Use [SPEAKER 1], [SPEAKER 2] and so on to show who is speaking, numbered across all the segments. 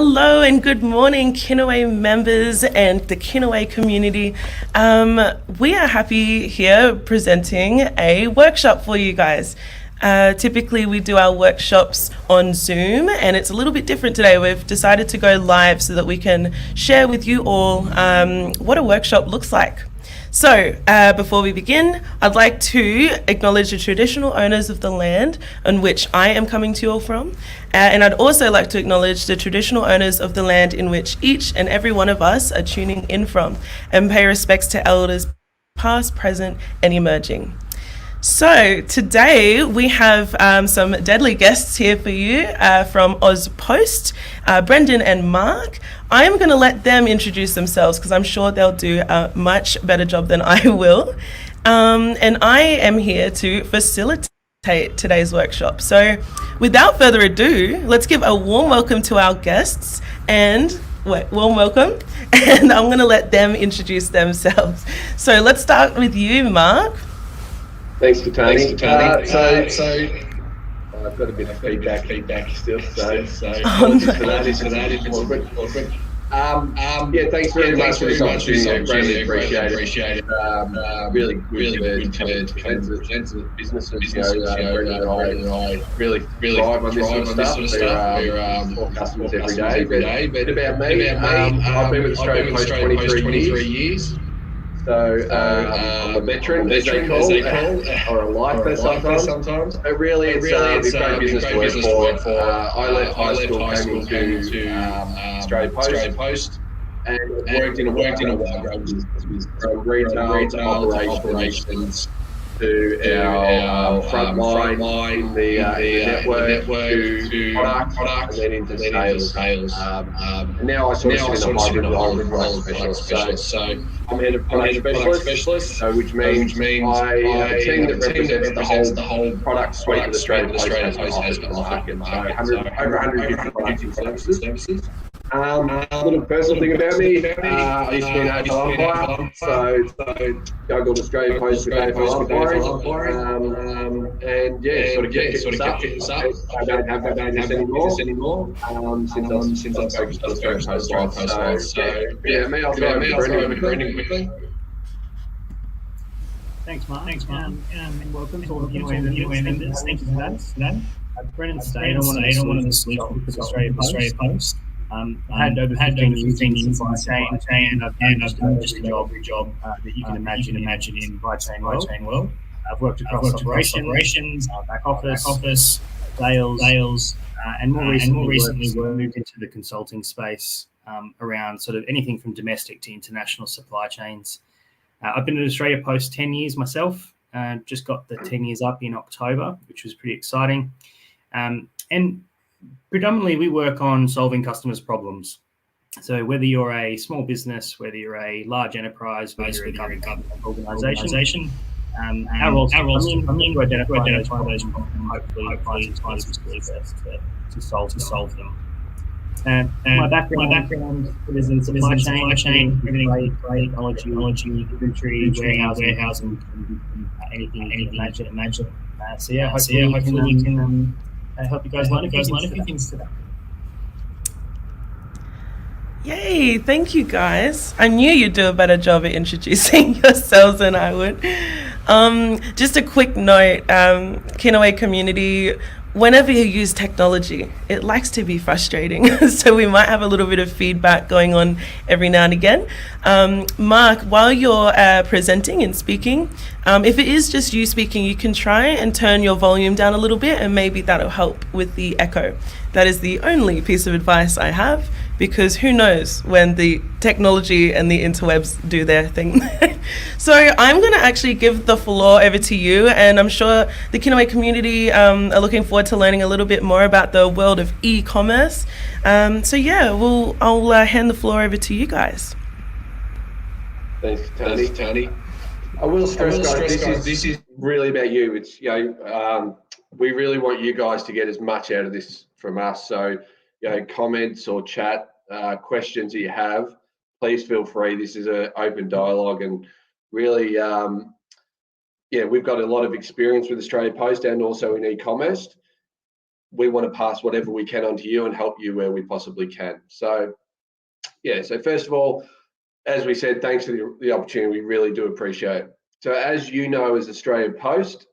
[SPEAKER 1] Hello and good morning, Kinaway members and the Kinaway community. We are happy here presenting a workshop for you guys. Typically we do our workshops on Zoom, and it's a little bit different today. We've decided to go live so that we can share with you all what a workshop looks like. So, before we begin, I'd like to acknowledge the traditional owners of the land on which I am coming to you all from, and I'd also like to acknowledge the traditional owners of the land in which each and every one of us are tuning in from, and pay respects to elders past, present, and emerging. So today we have some deadly guests here for you from Post, Brendan and Mark. I'm going to let them introduce themselves because I'm sure they'll do a much better job than I will. And I am here to facilitate today's workshop. So without further ado, let's give a warm welcome to our guests and warm welcome. And I'm going to let them introduce themselves. So let's start with you, Mark.
[SPEAKER 2] Thanks, Katani. I've got a bit of feedback still, so apologies for that if it's awkward. Thanks very much for this opportunity. I greatly appreciate it. Really good to present the businesses. Brendan and I really thrive on this sort of stuff. We're for customers every day. But about me, I've been with Australia Post 23 years. So I'm a veteran, as they call, or a lifer sometimes. But really, it's a great business to work for. I left high school, came into Australia Post, and worked in a wide range of businesses, from retail to operations to our front line, the network to product, and then into sales. And now I sort of sit in a hybrid role with product specialist. So I'm head of product specialist, which means I have a team that represents the whole product suite that Australia Post has to offer to the market. So over 150 products and services. A little personal thing about me, I used to be an AFL umpire, so juggled Australia Post with AFL umpiring, and sort of kept us up. I don't have that business anymore, since I've focused on Australia Post life. So me, I'll throw over to Brendan quickly.
[SPEAKER 3] Thanks, Mark. And welcome to all the Kinaway members. Thank you for that. Brendan Stayte, I'm one of the solutions with Australia Post. I had over 15 years in supply chain, and I've done just a job that you can imagine in supply chain world. I've worked across operations, back office, sales, and more recently moved into the consulting space around sort of anything from domestic to international supply chains. I've been at Australia Post 10 years myself. Just got the 10 years up in October, which was pretty exciting. And predominantly, we work on solving customers' problems. So whether you're a small business, whether you're a large enterprise, whether you're a government organisation, our role is to identify those problems and hopefully find some solutions to solve them. My background is in supply chain, everything technology, inventory, warehousing, anything you can imagine. Hopefully we can help you guys learn a few things today.
[SPEAKER 1] Yay, thank you guys. I knew you'd do a better job at introducing yourselves than I would. Just a quick note, Kinaway community, whenever you use technology, it likes to be frustrating. So we might have a little bit of feedback going on every now and again. Mark, while you're presenting and speaking, if it is just you speaking, you can try and turn your volume down a little bit, and maybe that'll help with the echo. That is the only piece of advice I have, because who knows when the technology and the interwebs do their thing. So I'm going to actually give the floor over to you, and I'm sure the Kinaway community are looking forward to learning a little bit more about the world of e-commerce. I'll hand the floor over to you guys.
[SPEAKER 2] Thanks, Tony. I will stress, guys, this is really about you. It's we really want you guys to get as much out of this from us. So comments or chat, questions that you have, please feel free. This is an open dialogue, and really, we've got a lot of experience with Australia Post and also in e-commerce. we want to pass whatever we can on to you and help you where we possibly can. So, yeah, so first of all, as we said, thanks for the opportunity. We really do appreciate it. So as you know, as Australia Post,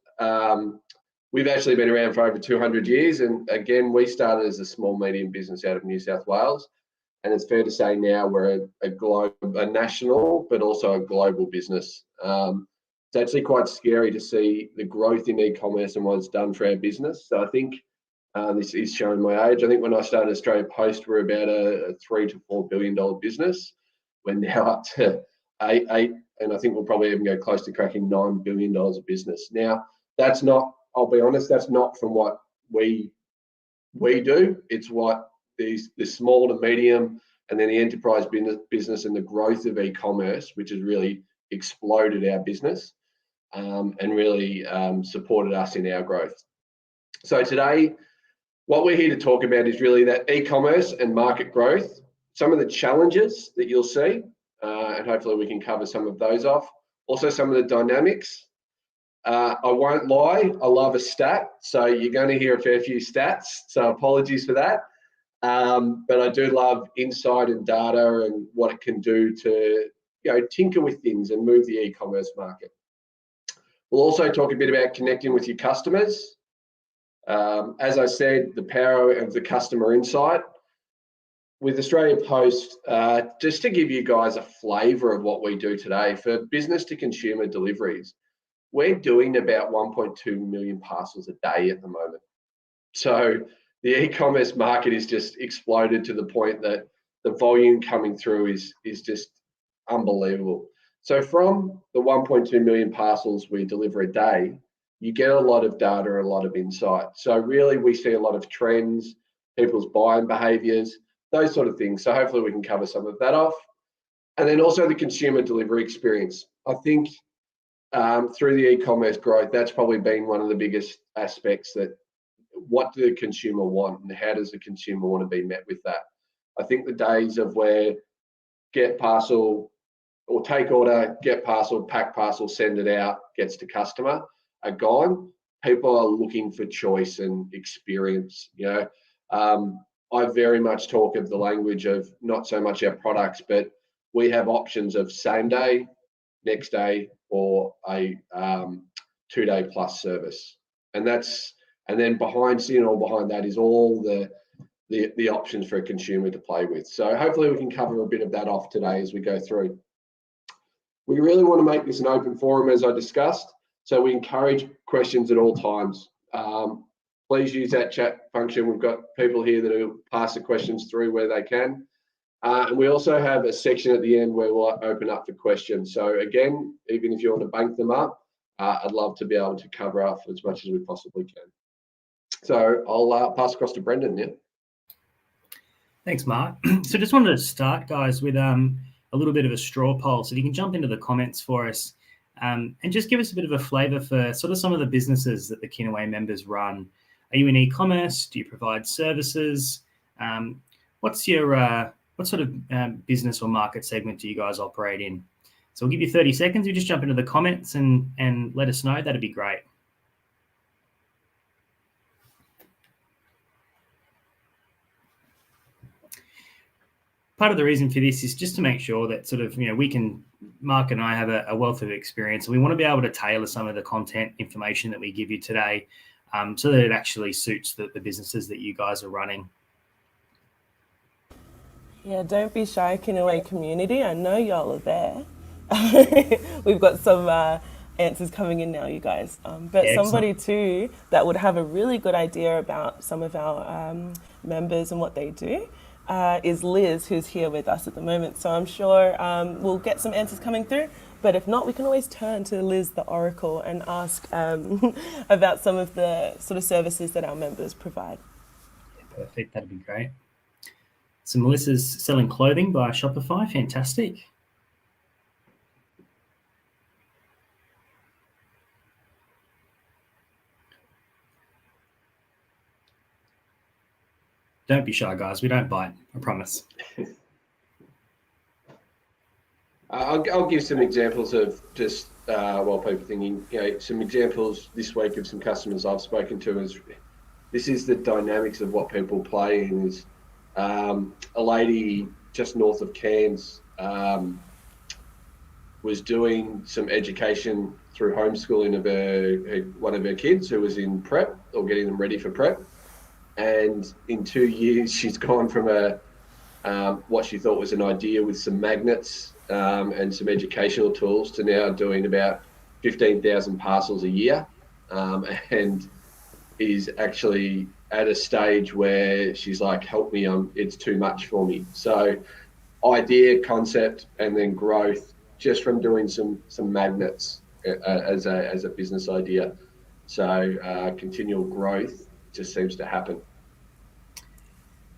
[SPEAKER 2] we've actually been around for over 200 years. And again, we started as a small, medium business out of New South Wales. And it's fair to say now we're a national, but also a global business. It's actually quite scary to see the growth in e-commerce and what it's done for our business. So I think this is showing my age. I think when I started Australia Post, we're about a $3 to $4 billion business. We're now up to eight, and I think we'll probably even go close to cracking $9 billion of business. Now, that's not, I'll be honest, that's not from what we do. It's what the small to medium and then the enterprise business and the growth of e-commerce, which has really exploded our business and really supported us in our growth. So today, what we're here to talk about is really that e-commerce and market growth, some of the challenges that you'll see, and hopefully we can cover some of those off. Also some of the dynamics. I won't lie, I love a stat, so you're going to hear a fair few stats, so apologies for that. But I do love insight and data and what it can do to tinker with things and move the e-commerce market. We'll also talk a bit about connecting with your customers. As I said, the power of the customer insight. With Australia Post, just to give you guys a flavour of what we do today, for business to consumer deliveries, we're doing about 1.2 million parcels a day at the moment. So the e-commerce market is just exploded to the point that the volume coming through is just unbelievable. So from the 1.2 million parcels we deliver a day, you get a lot of data, a lot of insight. So really we see a lot of trends, people's buying behaviours, those sort of things. So hopefully we can cover some of that off. And then also the consumer delivery experience. I think through the e-commerce growth, that's probably been one of the biggest aspects, that what do the consumer want and how does the consumer want to be met with that? I think the days of where get parcel or take order, get parcel, pack parcel, send it out, gets to customer are gone. People are looking for choice and experience. I very much talk of the language of not so much our products, but we have options of same day, next day, or a 2-day plus service. And then behind that is all the options for a consumer to play with. So hopefully we can cover a bit of that off today as we go through. We really want to make this an open forum, as I discussed, so we encourage questions at all times. Please use that chat function. We've got people here that will pass the questions through where they can. And we also have a section at the end where we'll open up for questions. So again, even if you want to bank them up, I'd love to be able to cover up as much as we possibly can. So I'll pass across to Brendan now.
[SPEAKER 3] Thanks, Mark. So just wanted to start, guys, with a little bit of a straw poll. So if you can jump into the comments for us and just give us a bit of a flavour for sort of some of the businesses that the Kinaway members run. Are you in e-commerce? Do you provide services? What sort of business or market segment do you guys operate in? So we'll give you 30 seconds. You just jump into the comments and let us know. That'd be great. Part of the reason for this is just to make sure that sort of, Mark and I have a wealth of experience, and we want to be able to tailor some of the content information that we give you today so that it actually suits the businesses that you guys are running.
[SPEAKER 1] Yeah, don't be shy, Kinaway community. I know y'all are there. We've got some answers coming in now, you guys. But
[SPEAKER 3] Excellent.
[SPEAKER 1] Somebody too that would have a really good idea about some of our members and what they do is Liz, who's here with us at the moment. So I'm sure we'll get some answers coming through. But if not, we can always turn to Liz, the Oracle, and ask about some of the sort of services that our members provide.
[SPEAKER 3] Yeah, perfect. That'd be great. So Melissa's selling clothing via Shopify. Fantastic. Don't be shy, guys. We don't bite. I promise.
[SPEAKER 2] I'll give some examples of just while people thinking, some examples this week of some customers I've spoken to. Is this is the dynamics of what people play in. Is a lady just north of Cairns was doing some education through homeschooling of one of her kids who was in prep or getting them ready for prep. And in 2 years, she's gone from what she thought was an idea with some magnets and some educational tools to now doing about 15,000 parcels a year, and is actually at a stage where she's like, help me, it's too much for me. So idea, concept, and then growth just from doing some magnets as a business idea. So continual growth just seems to happen.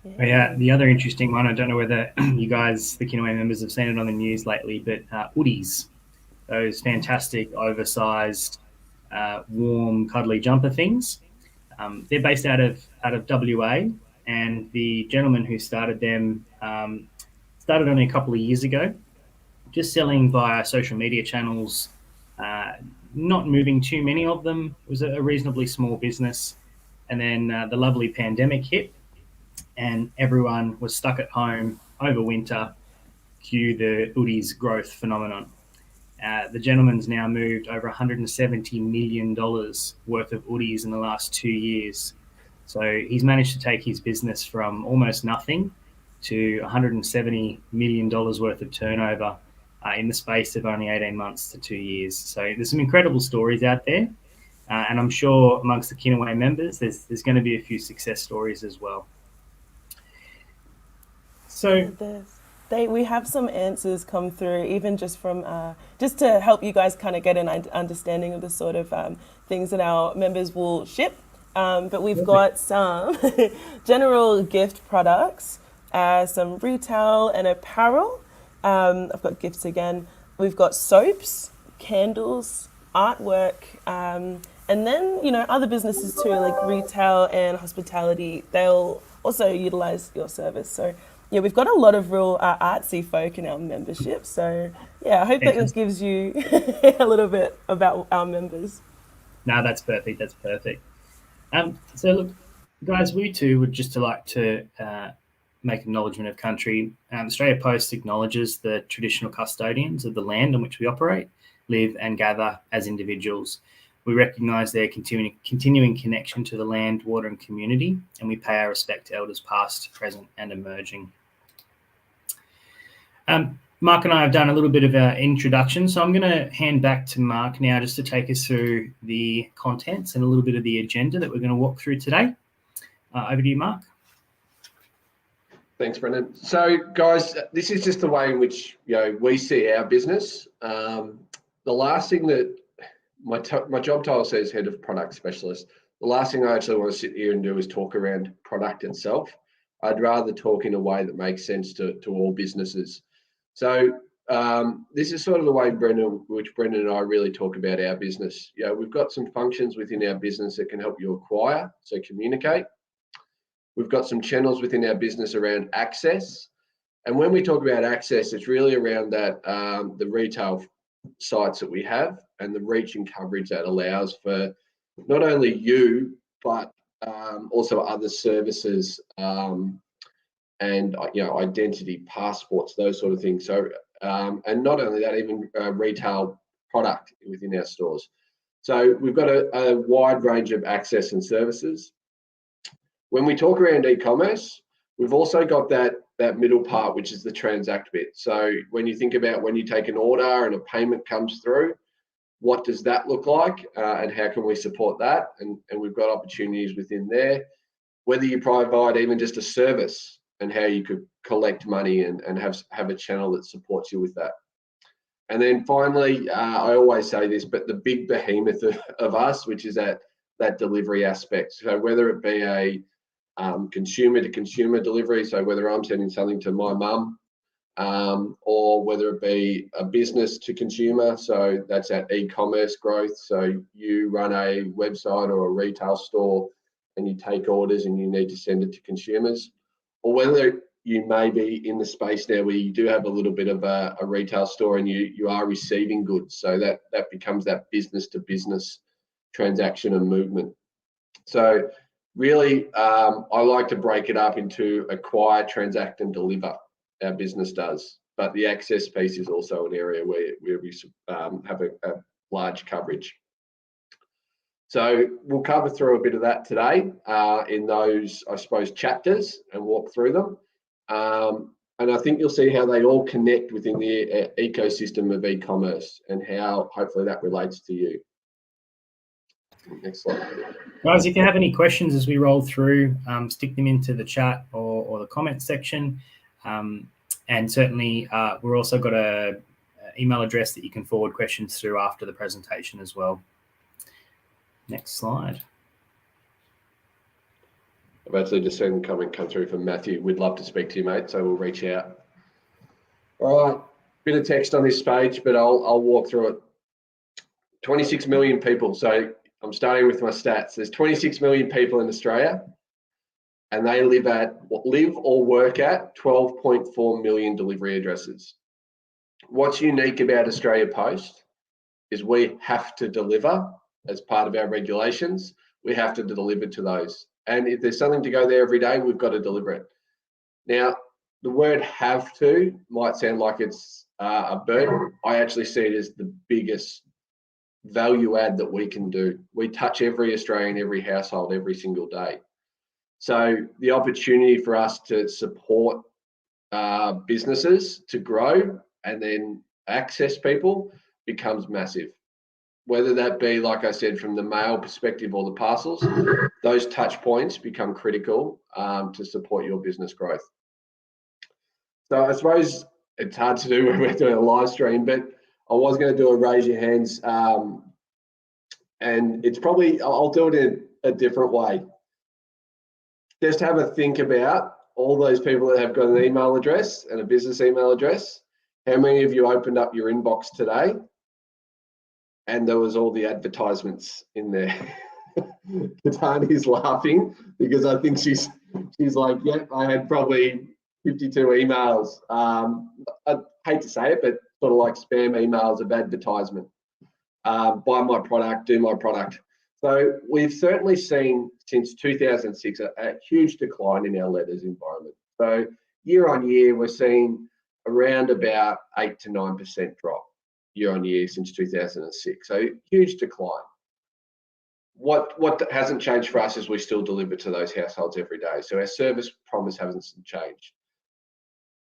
[SPEAKER 3] Yeah, the other interesting one, I don't know whether you guys, the Kinaway members, have seen it on the news lately, but utilise, those fantastic, oversized, warm, cuddly jumper things. They're based out of WA, and the gentleman who started them started only a couple of years ago, just selling via social media channels, not moving too many of them. It was a reasonably small business. And then the lovely pandemic hit, and everyone was stuck at home over winter. Cue the utilise growth phenomenon. The gentleman's now moved over $170 million worth of utilise in the last 2 years. So he's managed to take his business from almost nothing to $170 million worth of turnover in the space of only 18 months to 2 years. So there's some incredible stories out there. And I'm sure amongst the Kinaway members, there's going to be a few success stories as well. So
[SPEAKER 1] we have some answers come through, even just from just to help you guys kind of get an understanding of the sort of things that our members will ship. But we've got some general gift products, some retail and apparel. I've got gifts again. We've got soaps, candles, artwork, and then, you know, other businesses too, like retail and hospitality. They'll also utilize your service. So yeah, we've got a lot of real artsy folk in our membership. So yeah, I hope that just gives you a little bit about our members.
[SPEAKER 3] No, that's perfect. That's perfect. So look, guys, we too would just like to make acknowledgement of country. Australia Post acknowledges the traditional custodians of the land on which we operate, live and gather as individuals. We recognise their continuing connection to the land, water and community, and we pay our respect to elders past, present and emerging. Mark and I have done a little bit of an introduction, so I'm going to hand back to Mark now just to take us through the contents and a little bit of the agenda that we're going to walk through today. Over to you, Mark.
[SPEAKER 2] Thanks, Brendan. So, guys, this is just the way in which, you know, we see our business. The last thing that my job title says head of product specialist. The last thing I actually want to sit here and do is talk around product itself. I'd rather talk in a way that makes sense to all businesses. So this is sort of the way Brendan and I really talk about our business. You know, we've got some functions within our business that can help you acquire, so communicate. We've got some channels within our business around access. And when we talk about access, it's really around that the retail sites that we have and the reach and coverage that allows for not only you, but also other services and, you know, identity, passports, those sort of things. So, and not only that, even retail product within our stores. So we've got a wide range of access and services. When we talk around e-commerce, we've also got that middle part, which is the Transact bit. So when you think about when you take an order and a payment comes through, what does that look like and how can we support that? And we've got opportunities within there, whether you provide even just a service and how you could collect money and have a channel that supports you with that. And then finally, I always say this, but the big behemoth of us, which is that delivery aspect. So whether it be a consumer to consumer delivery, so whether I'm sending something to my mum, or whether it be a business to consumer, so that's that e-commerce growth. So you run a website or a retail store and you take orders and you need to send it to consumers, or whether you may be in the space now where you do have a little bit of a retail store and you are receiving goods. So that becomes that business to business transaction and movement. So really, I like to break it up into acquire, transact, and deliver. Our business does, but the access piece is also an area where we have a large coverage. So we'll cover through a bit of that today in those, I suppose, chapters and walk through them. And I think you'll see how they all connect within the ecosystem of e-commerce and how hopefully that relates to you. Next slide.
[SPEAKER 3] Guys, if you have any questions as we roll through, stick them into the chat or the comment section. And certainly we're also got a email address that you can forward questions through after the presentation as well. Next slide.
[SPEAKER 2] I've actually just seen a comment come through from Matthew. We'd love to speak to you, mate, so we'll reach out. All right, bit of text on this page, but I'll walk through it. 26 million people. So I'm starting with my stats. There's 26 million people in Australia, and they live or work at 12.4 million delivery addresses. What's unique about Australia Post is we have to deliver as part of our regulations. We have to deliver to those. And if there's something to go there every day, we've got to deliver it. Now, the word have to might sound like it's a burden. I actually see it as the biggest value add that we can do. We touch every Australian, every household, every single day. So the opportunity for us to support businesses to grow and then access people becomes massive. Whether that be, like I said, from the mail perspective or the parcels, those touch points become critical to support your business growth. So I suppose it's hard to do when we're doing a live stream, but I was going to do a raise your hands, and it's probably, I'll do it in a different way. Just have a think about all those people that have got an email address and a business email address. How many of you opened up your inbox today and there was all the advertisements in there? Katani's laughing because I think she's like, yep, I had probably 52 emails. I hate to say it, but sort of like spam emails of advertisement. Buy my product, do my product. So we've certainly seen since 2006 a huge decline in our letters environment. So year on year, we're seeing around about 8 to 9% drop year on year since 2006. So huge decline. What hasn't changed for us is we still deliver to those households every day. So our service promise hasn't changed.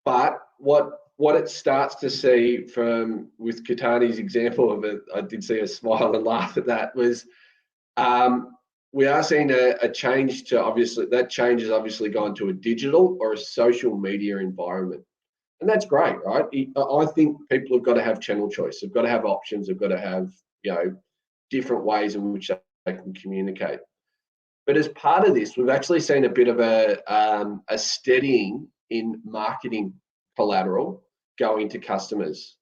[SPEAKER 2] But what it starts to see from, with Katani's example of it, I did see her smile and laugh at that, was we are seeing a change to, obviously, that change has obviously gone to a digital or a social media environment. And that's great, right? I think people have got to have channel choice. They've got to have options. They've got to have, different ways in which they can communicate. But as part of this, we've actually seen a bit of a steadying in marketing collateral going to customers.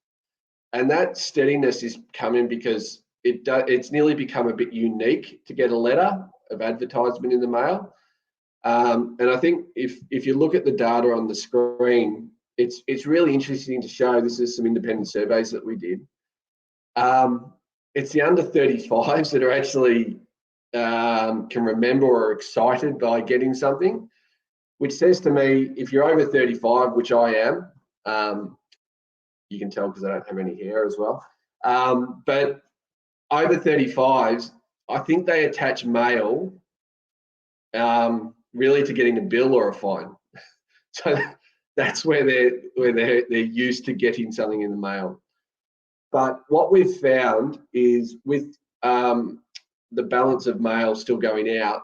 [SPEAKER 2] And that steadiness is coming because it's nearly become a bit unique to get a letter of advertisement in the mail. And I think if you look at the data on the screen, it's really interesting to show. This is some independent surveys that we did. It's the under 35s that are actually can remember or are excited by getting something, which says to me, if you're over 35, which I am, you can tell because I don't have any hair as well, but over 35s, I think they attach mail really to getting a bill or a fine. So that's where they're used to getting something in the mail. But what we've found is with the balance of mail still going out,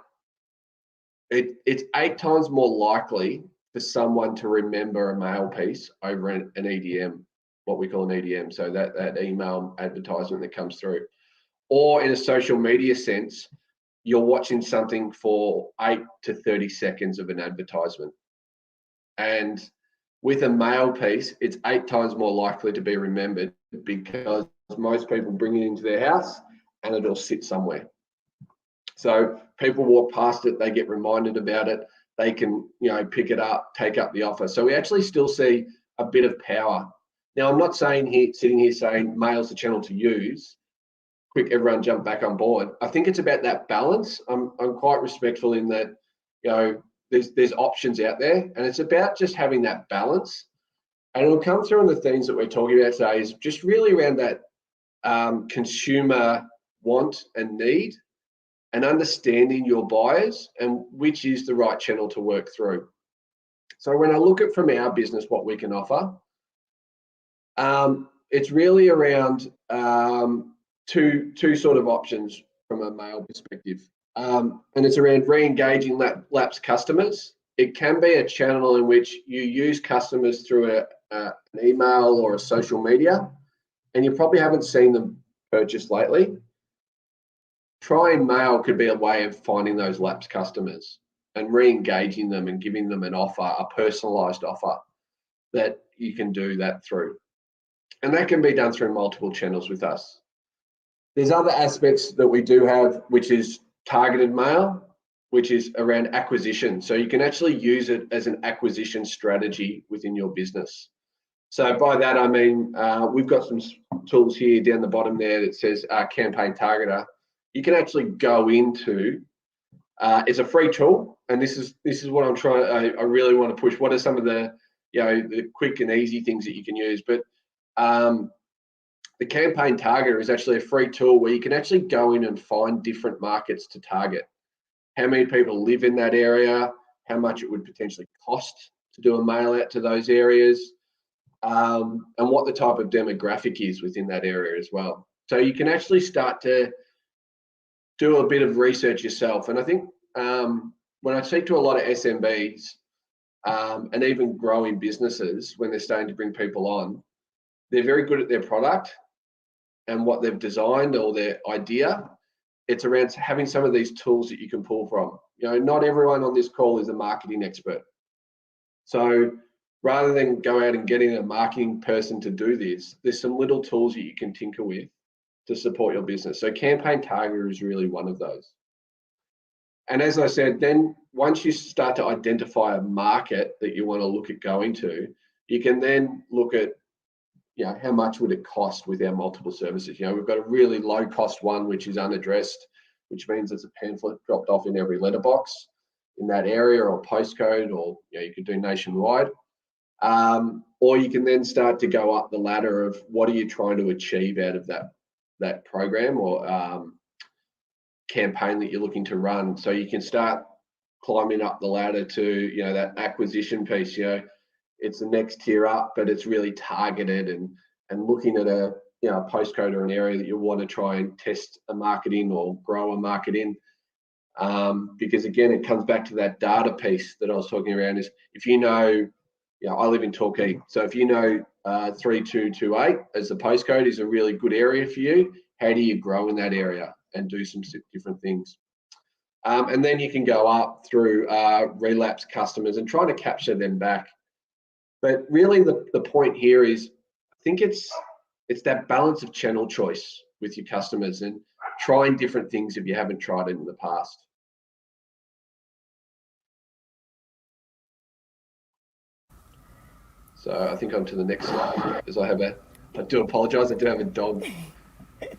[SPEAKER 2] it's 8 times more likely for someone to remember a mail piece over an EDM, what we call an EDM, so that email advertisement that comes through. Or in a social media sense, you're watching something for 8 to 30 seconds of an advertisement. And with a mail piece, it's 8 times more likely to be remembered because most people bring it into their house and it'll sit somewhere. So people walk past it, they get reminded about it, they can, pick it up, take up the offer. So we actually still see a bit of power. Now, I'm not sitting here saying mail's the channel to use. quick everyone jump back on board. I think it's about that balance. I'm quite respectful in that, you know, there's options out there, and it's about just having that balance. And it'll come through in the themes that we're talking about today, is just really around that consumer want and need, and understanding your buyers and which is the right channel to work through. So when I look at from our business what we can offer, it's really around two sort of options from a mail perspective. And it's around re-engaging lapsed customers. It can be a channel in which you use customers through an email or a social media, and you probably haven't seen them purchase lately. Trying mail could be a way of finding those lapsed customers and re-engaging them and giving them an offer, a personalised offer that you can do that through. And that can be done through multiple channels with us. There's other aspects that we do have, which is targeted mail, which is around acquisition. So you can actually use it as an acquisition strategy within your business. So by that, I mean, we've got some tools here down the bottom there that says Campaign Targeter. You can actually go into, it's a free tool, and this is what I'm trying, I really want to push. What are some of the, you know, the quick and easy things that you can use? But the Campaign Targeter is actually a free tool where you can actually go in and find different markets to target. How many people live in that area, how much it would potentially cost to do a mail out to those areas, and what the type of demographic is within that area as well. So you can actually start to do a bit of research yourself. And I think when I speak to a lot of SMBs and even growing businesses, when they're starting to bring people on, they're very good at their product and what they've designed or their idea. It's around having some of these tools that you can pull from. You know, not everyone on this call is a marketing expert. So rather than go out and getting a marketing person to do this, there's some little tools that you can tinker with to support your business. So Campaign Targeter is really one of those. And as I said, then once you start to identify a market that you want to look at going to, you can then look at, you know, how much would it cost with our multiple services? You know, we've got a really low cost one, which is unaddressed, which means there's a pamphlet dropped off in every letterbox in that area or postcode, or, you know, you could do nationwide. Or you can then start to go up the ladder of what are you trying to achieve out of that program or campaign that you're looking to run. So you can start climbing up the ladder to, you know, that acquisition piece. You know, it's the next tier up, but it's really targeted and looking at a, you know, a postcode or an area that you want to try and test a market in or grow a market in. Because again, it comes back to that data piece that I was talking around. Is if you know, you know, I live in Torquay, so if you know 3228 as the postcode is a really good area for you, how do you grow in that area and do some different things? And then you can go up through relapsed customers and try to capture them back. But really the point here is, I think it's that balance of channel choice with your customers and trying different things if you haven't tried it in the past. So I think on to the next slide, because I do apologise, I do have a dog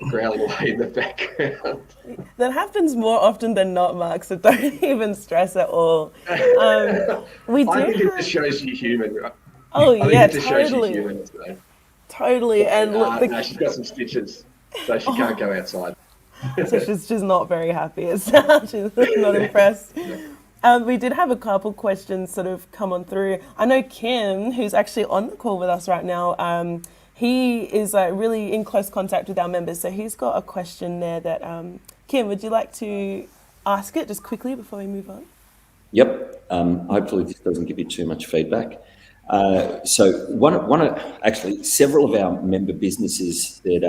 [SPEAKER 2] growling away in the background.
[SPEAKER 1] That happens more often than not, Mark, so don't even stress at all.
[SPEAKER 2] I think it just shows you human, right?
[SPEAKER 1] Oh,
[SPEAKER 2] I think
[SPEAKER 1] yeah,
[SPEAKER 2] it just shows you
[SPEAKER 1] totally.
[SPEAKER 2] human. So.
[SPEAKER 1] Totally. And look,
[SPEAKER 2] No, she's got some stitches, so she can't go outside.
[SPEAKER 1] so she's not very happy. She's not impressed. We did have a couple questions sort of come on through. I know Kim, who's actually on the call with us right now, he is really in close contact with our members. So he's got a question there that, Kim, would you like to ask it just quickly before we move on?
[SPEAKER 4] Yep. Hopefully this doesn't give you too much feedback. So actually several of our member businesses that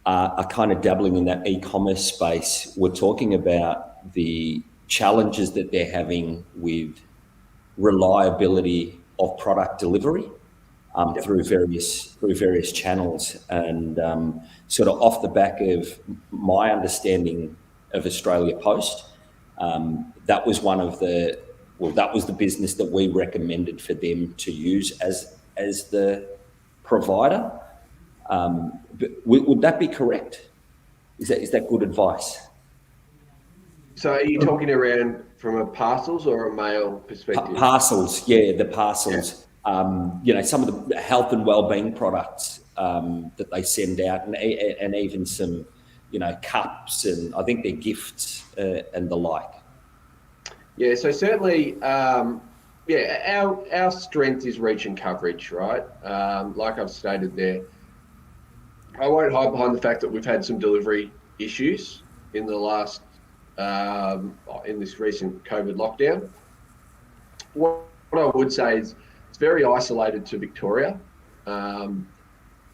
[SPEAKER 4] are kind of dabbling in that e-commerce space were talking about the challenges that they're having with reliability of product delivery through various channels, and sort of off the back of my understanding of Australia Post, that was the business that we recommended for them to use as the provider. Would that be correct? Is that good advice?
[SPEAKER 2] So are you talking around from a parcels or a mail perspective?
[SPEAKER 4] Parcels, yeah, the parcels. Some of the health and wellbeing products that they send out, and even some, cups, and I think they're gifts and the like.
[SPEAKER 2] Yeah, so certainly, our strength is reach and coverage, right? Like I've stated there, I won't hide behind the fact that we've had some delivery issues in the last, in this recent COVID lockdown. What I would say is it's very isolated to Victoria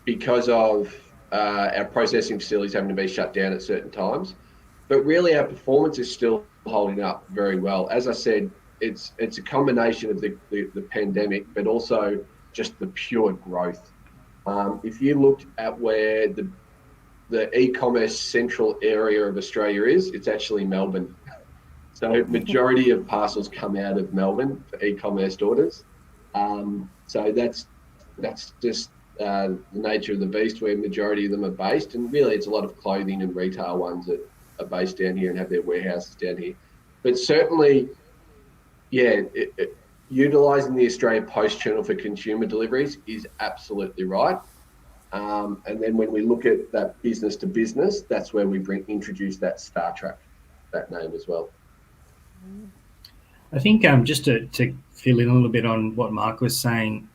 [SPEAKER 2] because of our processing facilities having to be shut down at certain times. But really, our performance is still holding up very well. As I said, it's a combination of the pandemic, but also just the pure growth. If you looked at where the e-commerce central area of Australia is, it's actually Melbourne. So majority of parcels come out of Melbourne for e-commerce orders. So that's just the nature of the beast, where majority of them are based. And really, it's a lot of clothing and retail ones that are based down here and have their warehouses down here. But certainly, yeah, utilising the Australia Post channel for consumer deliveries is absolutely right. And then when we look at that business to business, that's where we introduce that Star Trek, that name as well.
[SPEAKER 3] I think just to fill in a little bit on what Mark was saying,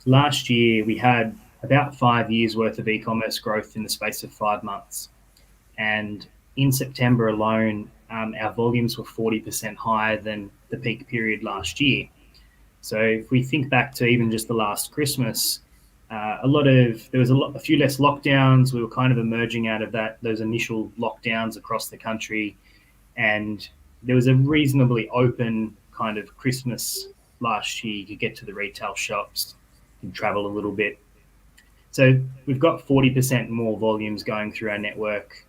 [SPEAKER 3] last year we had about 5 years worth of e-commerce growth in the space of 5 months. And in September alone, our volumes were 40% higher than the peak period last year. So if we think back to even just the last Christmas, there was a few less lockdowns. We were kind of emerging out of those initial lockdowns across the country, and there was a reasonably open kind of Christmas last year. You could get to the retail shops, you could travel a little bit. So we've got 40% more volumes going through our network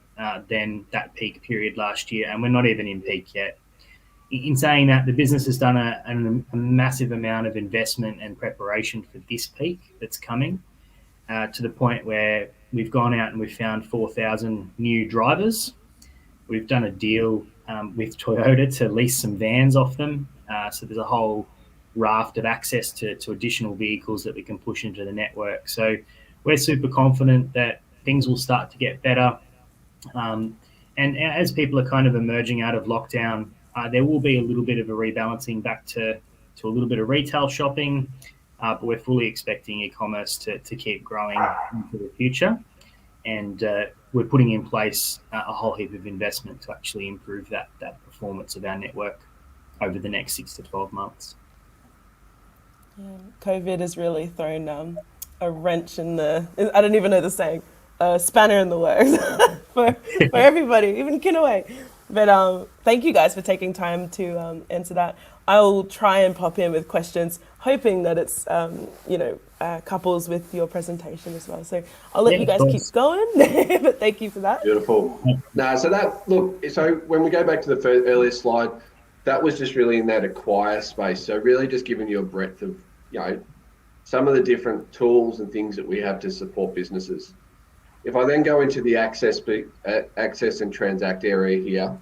[SPEAKER 3] than that peak period last year, and we're not even in peak yet. In saying that, the business has done a massive amount of investment and preparation for this peak that's coming, to the point where we've gone out and we've found 4,000 new drivers. We've done a deal with Toyota to lease some vans off them. So there's a whole raft of access to additional vehicles that we can push into the network. So we're super confident that things will start to get better. And as people are kind of emerging out of lockdown, there will be a little bit of a rebalancing back to a little bit of retail shopping, but we're fully expecting e-commerce to keep growing into the future. And we're putting in place a whole heap of investment to actually improve that performance of our network over the next 6 to 12 months.
[SPEAKER 1] Yeah, COVID has really thrown a wrench in I don't even know the saying, a spanner in the works for everybody, even Kinaway. But thank you guys for taking time to answer that. I will try and pop in with questions, hoping that it's couples with your presentation as well. So I'll let you guys keep going, but thank you for that.
[SPEAKER 2] Beautiful. So when we go back to the earlier slide, that was just really in that acquire space. So really just giving you a breadth of, some of the different tools and things that we have to support businesses. If I then go into the access and transact area here,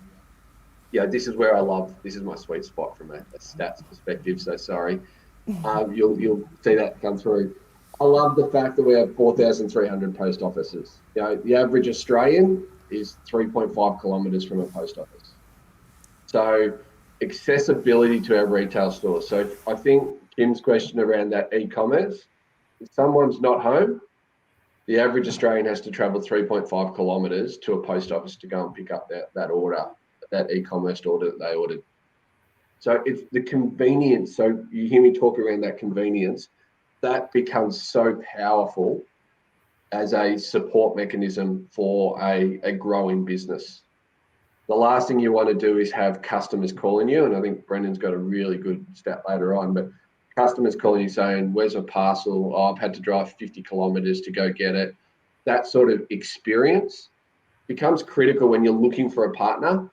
[SPEAKER 2] this is where this is my sweet spot from a stats perspective. So sorry, you'll see that come through. I love the fact that we have 4,300 post offices. The average Australian is 3.5 kilometres from a post office. So accessibility to our retail stores. So I think Kim's question around that e-commerce, if someone's not home, the average Australian has to travel 3.5 kilometres to a post office to go and pick up that order, that e-commerce order that they ordered. So it's the convenience. So you hear me talk around that convenience, that becomes so powerful as a support mechanism for a growing business. The last thing you want to do is have customers calling you, and I think Brendan's got a really good stat later on, but customers calling you saying, where's a parcel? Oh, I've had to drive 50 kilometres to go get it. That sort of experience becomes critical when you're looking for a partner.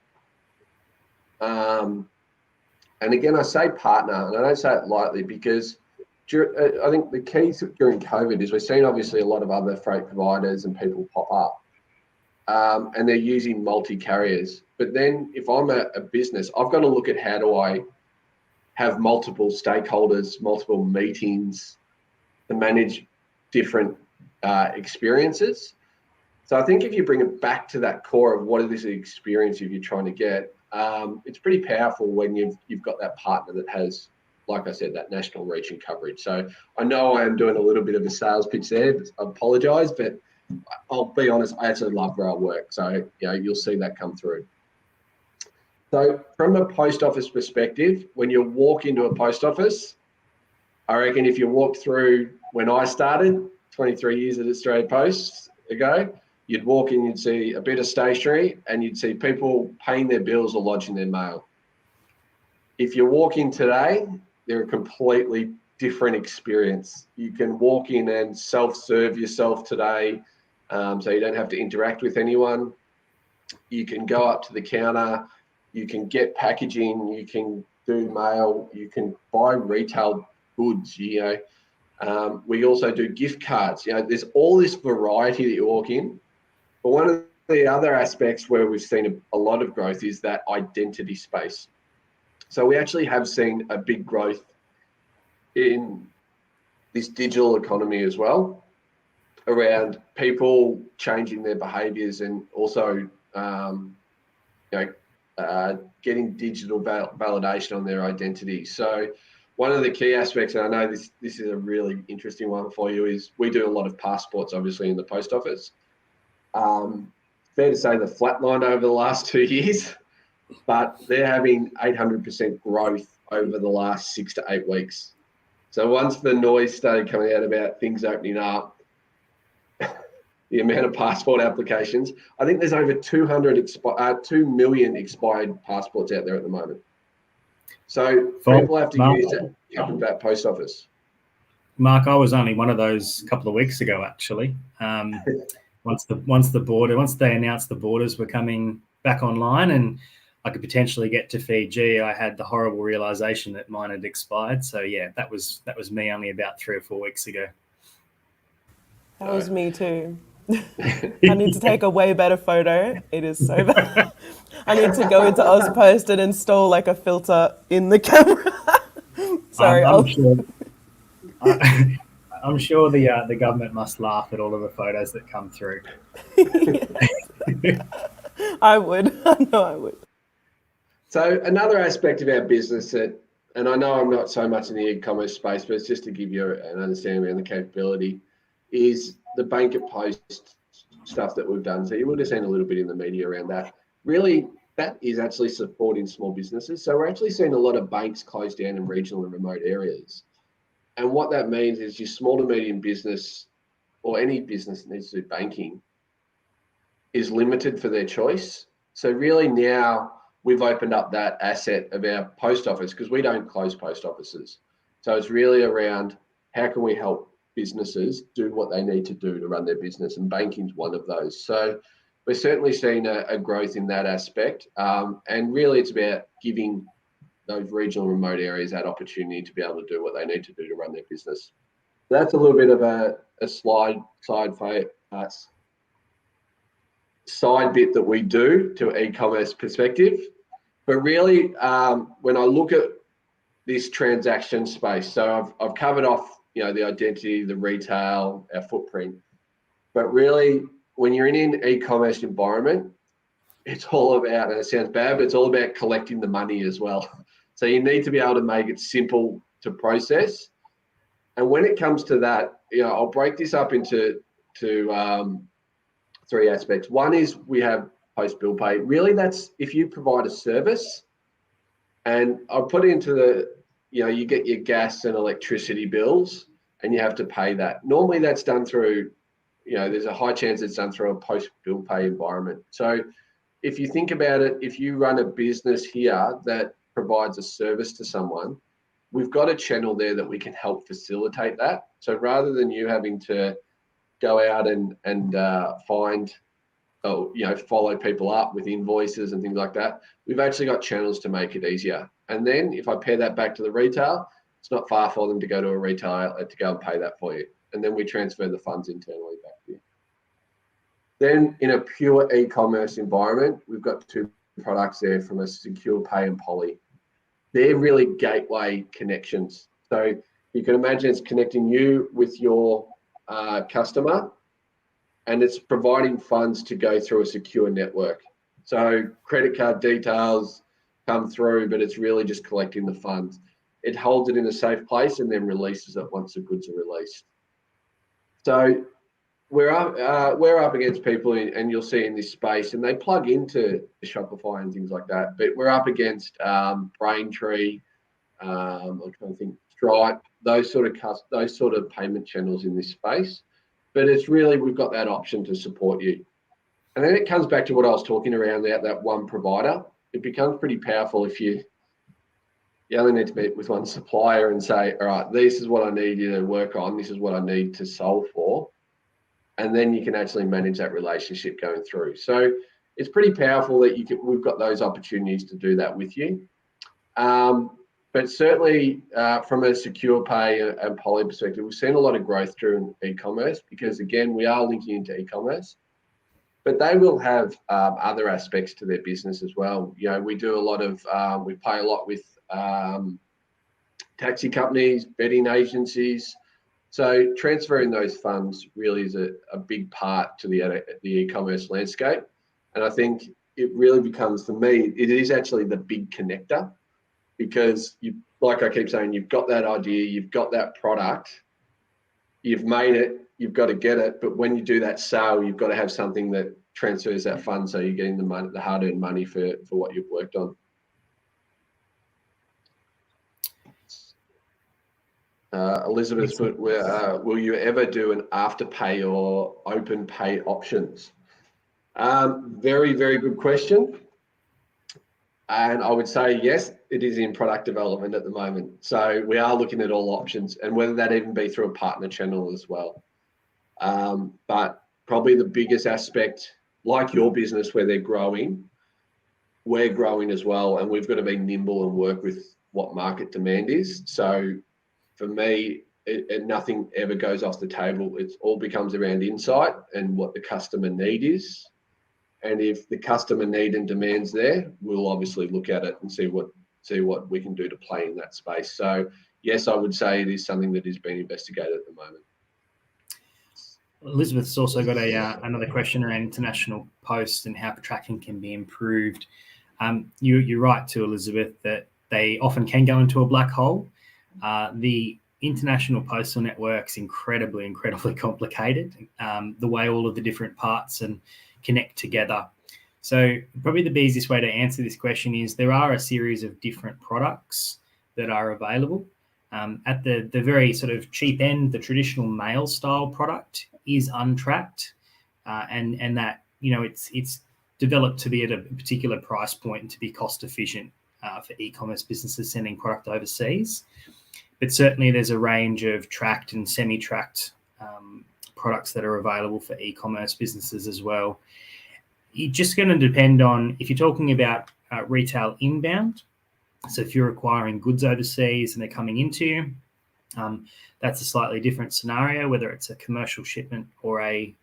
[SPEAKER 2] And again, I say partner, and I don't say it lightly, because I think the key during COVID is we're seeing obviously a lot of other freight providers and people pop up. and they're using multi-carriers. But then if I'm a business, I've got to look at how do I have multiple stakeholders, multiple meetings to manage different experiences. So I think if you bring it back to that core of what is the experience you're trying to get, it's pretty powerful when you've got that partner that has, like I said, that national reach and coverage. So I know I am doing a little bit of a sales pitch there. I apologise, but I'll be honest, I actually love where I work. So you'll see that come through. So from a post office perspective, when you walk into a post office, I reckon if you walk through when I started 23 years at Australia Post ago, you'd walk in, you'd see a bit of stationery and you'd see people paying their bills or lodging their mail. If you walk in today, they're a completely different experience. You can walk in and self-serve yourself today, so you don't have to interact with anyone. You can go up to the counter, you can get packaging, you can do mail, you can buy retail goods, we also do gift cards. There's all this variety that you walk in. But one of the other aspects where we've seen a lot of growth is that identity space. So we actually have seen a big growth in this digital economy as well, around people changing their behaviours and also getting digital validation on their identity. So one of the key aspects, and I know this is a really interesting one for you, is we do a lot of passports, obviously, in the post office. Fair to say they've flatlined over the last 2 years, but they're having 800% growth over the last 6 to 8 weeks. So once the noise started coming out about things opening up, the amount of passport applications, I think there's over 2 million expired passports out there at the moment. So people have to use that post office.
[SPEAKER 3] Mark, I was only one of those a couple of weeks ago, actually. Once they announced the borders were coming back online and I could potentially get to Fiji, I had the horrible realization that mine had expired. So yeah, that was me only about 3 or 4 weeks ago.
[SPEAKER 1] That was me too. I need to take a way better photo. It is so bad. I need to go into Ozpost and install like a filter in the camera. Sorry,
[SPEAKER 3] I'm sure the government must laugh at all of the photos that come through.
[SPEAKER 1] I would. I know I would.
[SPEAKER 2] So another aspect of our business and I know I'm not so much in the e-commerce space, but it's just to give you an understanding around the capability, is the bank at post stuff that we've done. So you would have seen a little bit in the media around that. Really, that is actually supporting small businesses. So we're actually seeing a lot of banks close down in regional and remote areas. And what that means is your small to medium business or any business that needs to do banking is limited for their choice. So really now we've opened up that asset of our post office because we don't close post offices. So it's really around how can we help businesses do what they need to do to run their business, and banking's one of those. So we're certainly seeing a growth in that aspect. And really it's about giving those regional remote areas that opportunity to be able to do what they need to do to run their business. So that's a little bit of a side bit that we do to e-commerce perspective. But really, when I look at this transaction space, so I've covered off, the identity, the retail, our footprint. But really, when you're in an e-commerce environment, it's all about, and it sounds bad, but it's all about collecting the money as well. So you need to be able to make it simple to process. And when it comes to that, I'll break this up into 3 aspects. One is we have post bill pay. Really, that's if you provide a service, and I'll put it into you get your gas and electricity bills and you have to pay that. Normally that's done through, there's a high chance it's done through a post bill pay environment. So if you think about it, if you run a business here that provides a service to someone, we've got a channel there that we can help facilitate that. So rather than you having to go out and follow people up with invoices and things like that, we've actually got channels to make it easier. And then if I pair that back to the retail, it's not far for them to go to a retail outlet to go and pay that for you. And then we transfer the funds internally back to you. Then in a pure e-commerce environment, we've got two products there from a Secure Pay and Poly. They're really gateway connections. So you can imagine it's connecting you with your customer, and it's providing funds to go through a secure network. So credit card details come through, but it's really just collecting the funds. It holds it in a safe place and then releases it once the goods are released. So we're up against people, and you'll see in this space, and they plug into Shopify and things like that. But we're up against Braintree, I'm trying to think, Stripe, those sort of payment channels in this space. But it's really, we've got that option to support you. And then it comes back to what I was talking around that one provider. It becomes pretty powerful if you only need to meet with one supplier and say, all right, this is what I need you to work on. This is what I need to solve for. And then you can actually manage that relationship going through. So it's pretty powerful that we've got those opportunities to do that with you. But certainly from a Secure Pay and Poly perspective, we've seen a lot of growth through e-commerce because, again, we are linking into e-commerce, but they will have other aspects to their business as well. You know, we do a lot of, we pay a lot with taxi companies, betting agencies. So transferring those funds really is a big part to the e-commerce landscape. And I think it really becomes, for me, it is actually the big connector. Because like I keep saying, you've got that idea, you've got that product, you've made it, you've got to get it. But when you do that sale, you've got to have something that transfers that fund, so you're getting the money, the hard-earned money for what you've worked on. Elizabeth, will you ever do an afterpay or open pay options? Very, very good question. And I would say, yes, it is in product development at the moment. So we are looking at all options, and whether that even be through a partner channel as well. But probably the biggest aspect, like your business where they're growing, we're growing as well, and we've got to be nimble and work with what market demand is. So for me, nothing ever goes off the table. It all becomes around insight and what the customer need is. And if the customer need and demand's there, we'll obviously look at it and see what we can do to play in that space. So yes, I would say it is something that is being investigated at the moment.
[SPEAKER 3] Elizabeth's also got another question around international posts and how tracking can be improved. You're right too, Elizabeth, that they often can go into a black hole. The international postal network's incredibly complicated, the way all of the different parts and connect together. So probably the easiest way to answer this question is there are a series of different products that are available. At the very sort of cheap end, the traditional mail style product is untracked, and that, you know, it's developed to be at a particular price point and to be cost efficient for e-commerce businesses sending product overseas. But certainly there's a range of tracked and semi-tracked products that are available for e-commerce businesses as well. It's just going to depend on if you're talking about retail inbound. So if you're acquiring goods overseas and they're coming into you, that's a slightly different scenario, whether it's a commercial shipment or a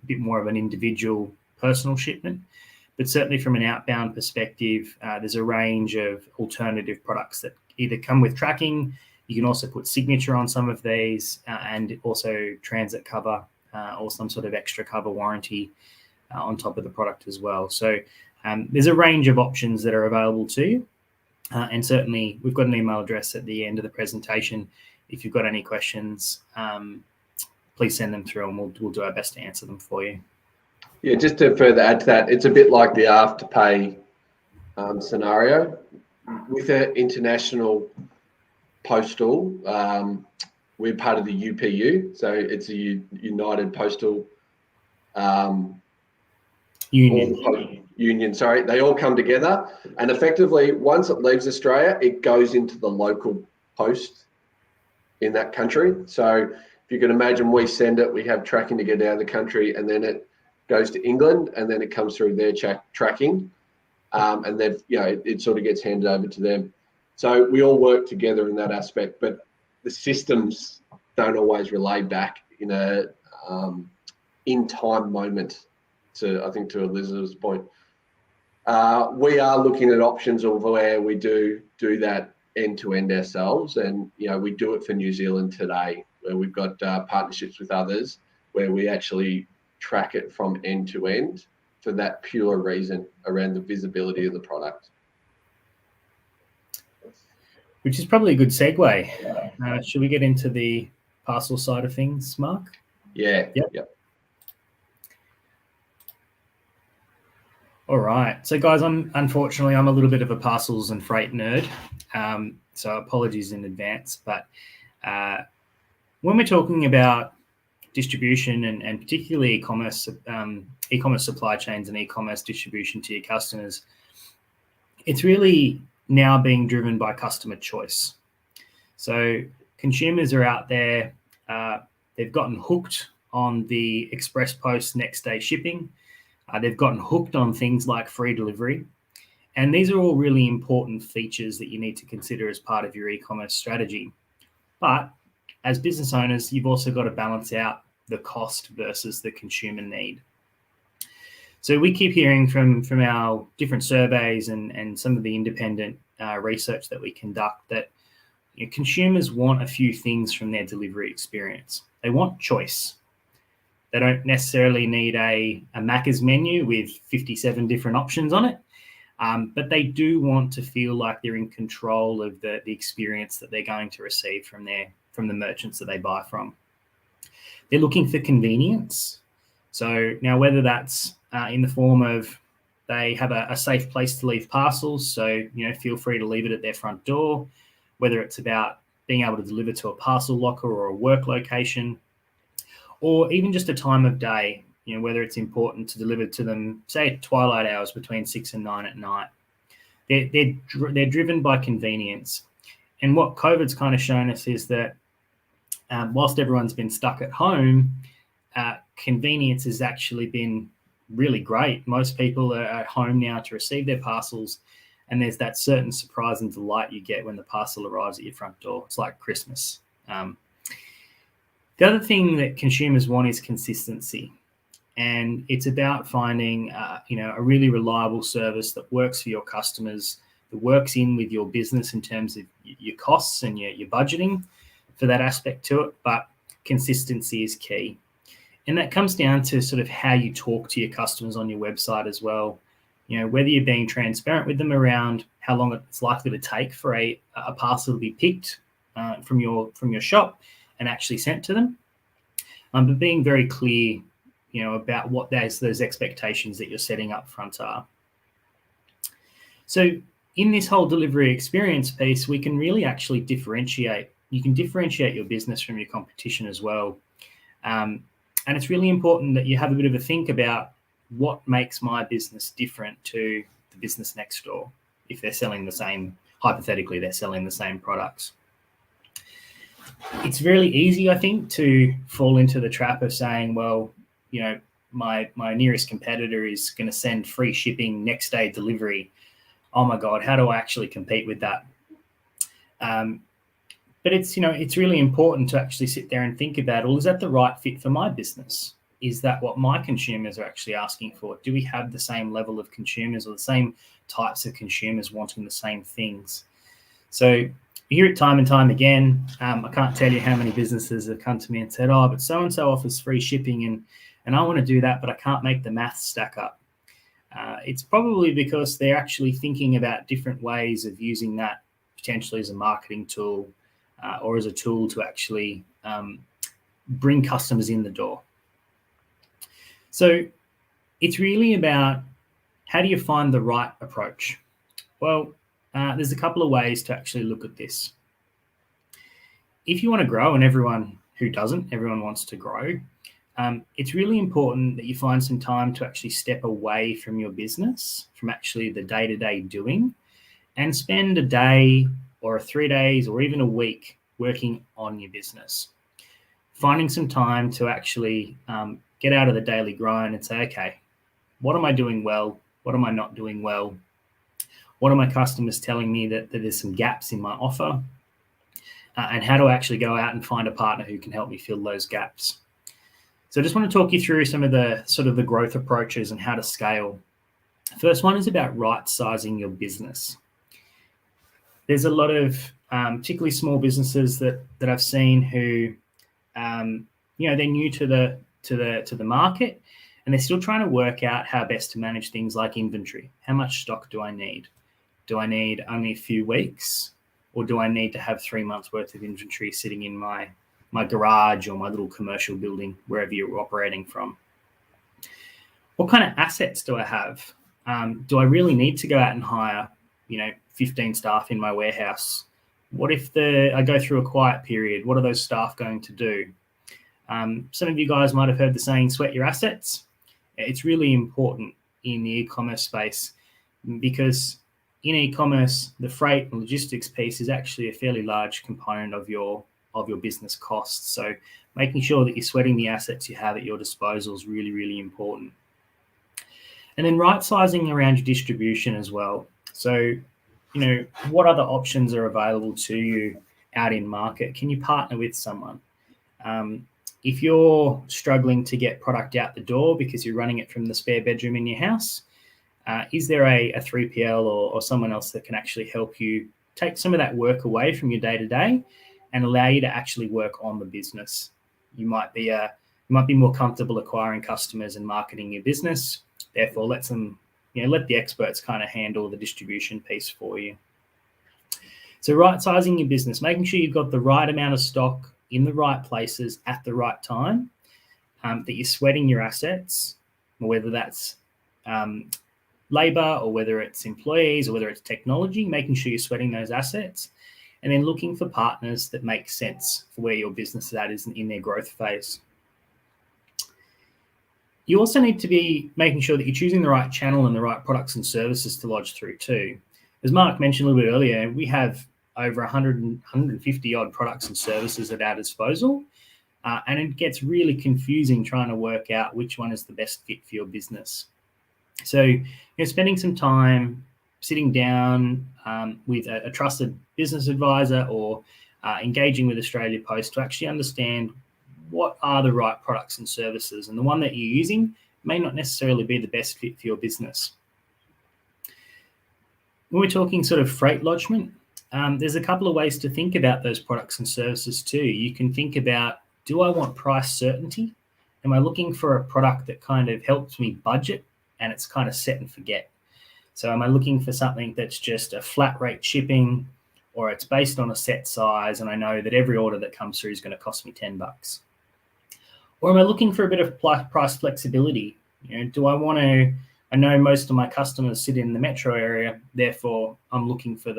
[SPEAKER 3] bit more of an individual personal shipment. But certainly from an outbound perspective, there's a range of alternative products that either come with tracking. You can also put signature on some of these and also transit cover or some sort of extra cover warranty on top of the product as well. So there's a range of options that are available to you. And certainly we've got an email address at the end of the presentation. If you've got any questions, please send them through and we'll do our best to answer them for you.
[SPEAKER 2] Yeah, just to further add to that, it's a bit like the afterpay scenario. With an international postal, we're part of the UPU, so it's a United Postal Union. Sorry, they all come together, and effectively, once it leaves Australia, it goes into the local post in that country. So if you can imagine, we send it, we have tracking to get out of the country, and then it goes to England, and then it comes through their tracking, and then it sort of gets handed over to them. So we all work together in that aspect, but the systems don't always relay back in a in-time moment I think to Elizabeth's point, we are looking at options of where we do that end-to-end ourselves, and we do it for New Zealand today, where we've got partnerships with others where we actually track it from end to end for that pure reason around the visibility of the product.
[SPEAKER 3] Which is probably a good segue. Should we get into the parcel side of things, Mark?
[SPEAKER 2] Yeah. Yep.
[SPEAKER 3] All right. So, guys, unfortunately I'm a little bit of a parcels and freight nerd, so apologies in advance. But when we're talking about distribution and particularly e-commerce supply chains and e-commerce distribution to your customers, it's really now being driven by customer choice. So consumers are out there, they've gotten hooked on the express post next day shipping. They've gotten hooked on things like free delivery. And these are all really important features that you need to consider as part of your e-commerce strategy. But as business owners, you've also got to balance out the cost versus the consumer need. So we keep hearing from our different surveys and some of the independent research that we conduct that consumers want a few things from their delivery experience. They want choice. They don't necessarily need a Macca's menu with 57 different options on it, but they do want to feel like they're in control of the experience that they're going to receive from the merchants that they buy from. They're looking for convenience. So now whether that's in the form of they have a safe place to leave parcels, so feel free to leave it at their front door, whether it's about being able to deliver to a parcel locker or a work location, or even just a time of day, whether it's important to deliver to them, say, at twilight hours between 6 and 9 at night. They're driven by convenience. And what COVID's kind of shown us is that whilst everyone's been stuck at home, convenience has actually been really great. Most people are at home now to receive their parcels, and there's that certain surprise and delight you get when the parcel arrives at your front door. It's like Christmas. The other thing that consumers want is consistency, and it's about finding a really reliable service that works for your customers, that works in with your business in terms of your costs and your budgeting for that aspect to it, but consistency is key. And that comes down to sort of how you talk to your customers on your website as well. Whether you're being transparent with them around how long it's likely to take for a parcel to be picked from your shop and actually sent to them, but being very clear, about what those expectations that you're setting up front are. So in this whole delivery experience piece, we can really actually differentiate. You can differentiate your business from your competition as well. And it's really important that you have a bit of a think about what makes my business different to the business next door if they're selling the same, hypothetically, they're selling the same products. It's really easy, I think, to fall into the trap of saying, well, my nearest competitor is going to send free shipping, next day delivery. Oh my God, how do I actually compete with that? But it's really important to actually sit there and think about, well, is that the right fit for my business? Is that what my consumers are actually asking for? Do we have the same level of consumers or the same types of consumers wanting the same things? So you hear it time and time again. I can't tell you how many businesses have come to me and said, oh, but so-and-so offers free shipping and I want to do that, but I can't make the math stack up. It's probably because they're actually thinking about different ways of using that potentially as a marketing tool or as a tool to actually bring customers in the door. So it's really about how do you find the right approach? Well, there's a couple of ways to actually look at this. If you want to grow, and everyone wants to grow, it's really important that you find some time to actually step away from your business, from actually the day-to-day doing, and spend a day or 3 days or even a week working on your business. Finding some time to actually get out of the daily grind and say, okay, what am I doing well? What am I not doing well? What are my customers telling me that there's some gaps in my offer? And how do I actually go out and find a partner who can help me fill those gaps? So I just want to talk you through some of the sort of the growth approaches and how to scale. First one is about right-sizing your business. There's a lot of particularly small businesses that I've seen who, they're new to the market, and they're still trying to work out how best to manage things like inventory. How much stock do I need? Do I need only a few weeks, or do I need to have 3 months worth of inventory sitting in my garage or my little commercial building, wherever you're operating from? What kind of assets do I have? Do I really need to go out and hire, 15 staff in my warehouse? What if I go through a quiet period? What are those staff going to do? Some of you guys might have heard the saying, sweat your assets. It's really important in the e-commerce space, because in e-commerce, the freight and logistics piece is actually a fairly large component of your business costs. So making sure that you're sweating the assets you have at your disposal is really, really important. And then right-sizing around your distribution as well. So, what other options are available to you out in market? Can you partner with someone? If you're struggling to get product out the door because you're running it from the spare bedroom in your house, is there a 3PL or someone else that can actually help you take some of that work away from your day-to-day and allow you to actually work on the business? You might be more comfortable acquiring customers and marketing your business. Therefore, let the experts kind of handle the distribution piece for you. So right-sizing your business, making sure you've got the right amount of stock in the right places at the right time, that you're sweating your assets, whether that's labor or whether it's employees or whether it's technology, making sure you're sweating those assets, and then looking for partners that make sense for where your business is in their growth phase. You also need to be making sure that you're choosing the right channel and the right products and services to lodge through too. As Mark mentioned a little bit earlier, we have over 150 odd products and services at our disposal, and it gets really confusing trying to work out which one is the best fit for your business. So spending some time sitting down with a trusted business advisor or engaging with Australia Post to actually understand what are the right products and services, and the one that you're using may not necessarily be the best fit for your business. When we're talking sort of freight lodgement, there's a couple of ways to think about those products and services too. You can think about, do I want price certainty? Am I looking for a product that kind of helps me budget and it's kind of set and forget? So am I looking for something that's just a flat rate shipping, or it's based on a set size and I know that every order that comes through is going to cost me $10? Or am I looking for a bit of price flexibility? I know most of my customers sit in the metro area, therefore I'm looking for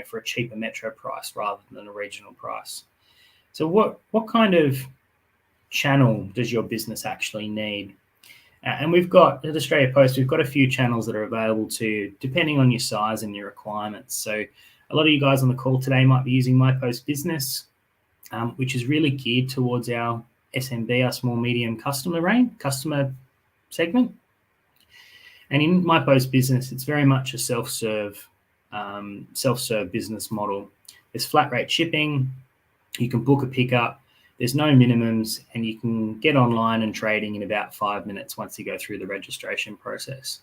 [SPEAKER 3] for a cheaper metro price rather than a regional price. So what kind of channel does your business actually need? And we've got, at Australia Post, we've got a few channels that are available to you, depending on your size and your requirements. So a lot of you guys on the call today might be using My Post Business, which is really geared towards our SMB, our small medium customer segment. And in My Post Business, it's very much a self-serve business model. There's flat rate shipping. You can book a pickup. There's no minimums, and you can get online and trading in about 5 minutes once you go through the registration process.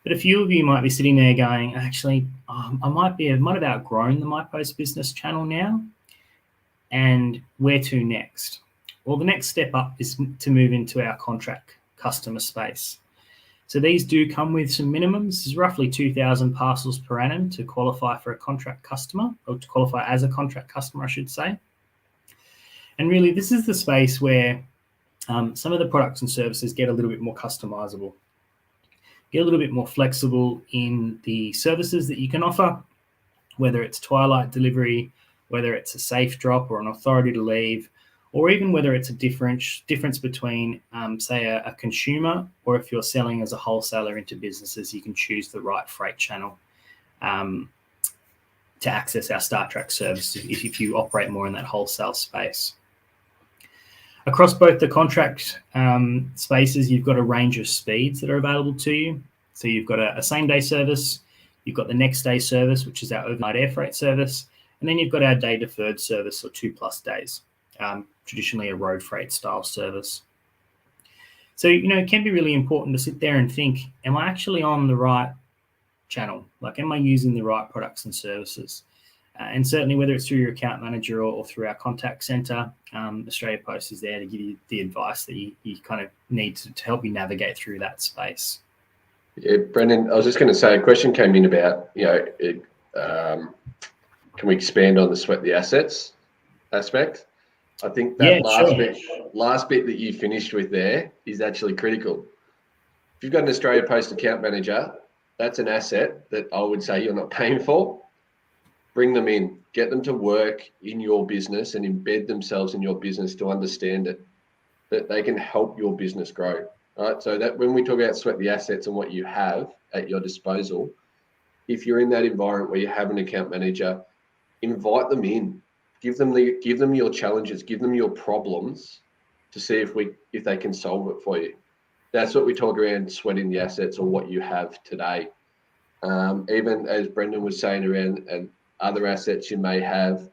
[SPEAKER 3] But a few of you might be sitting there going, actually, I might have outgrown the My Post Business channel now, and where to next? Well, the next step up is to move into our contract customer space. So these do come with some minimums. There's roughly 2,000 parcels per annum to qualify for a contract customer, or to qualify as a contract customer, I should say. And really, this is the space where some of the products and services get a little bit more customizable, get a little bit more flexible in the services that you can offer, whether it's twilight delivery, whether it's a safe drop or an authority to leave, or even whether it's a difference between, say, a consumer, or if you're selling as a wholesaler into businesses, you can choose the right freight channel to access our Star Track services if you operate more in that wholesale space. Across both the contract spaces, you've got a range of speeds that are available to you. So you've got a same-day service, you've got the next-day service, which is our overnight air freight service, and then you've got our day-deferred service, or 2+ days. Traditionally a road freight style service. So, it can be really important to sit there and think, am I actually on the right channel? Like, am I using the right products and services? And certainly, whether it's through your account manager or through our contact centre, Australia Post is there to give you the advice that you kind of need to help you navigate through that space.
[SPEAKER 2] Yeah, Brendan, I was just going to say, a question came in about, can we expand on the sweat the assets aspect? I think that last bit that you finished with there is actually critical. If you've got an Australia Post account manager, that's an asset that I would say you're not paying for. Bring them in, get them to work in your business and embed themselves in your business to understand it, that they can help your business grow. Right? So that when we talk about sweat the assets and what you have at your disposal, if you're in that environment where you have an account manager, invite them in. Give them your challenges, give them your problems to see if they can solve it for you. That's what we talk around sweating the assets or what you have today. Even as Brendan was saying around and other assets you may have,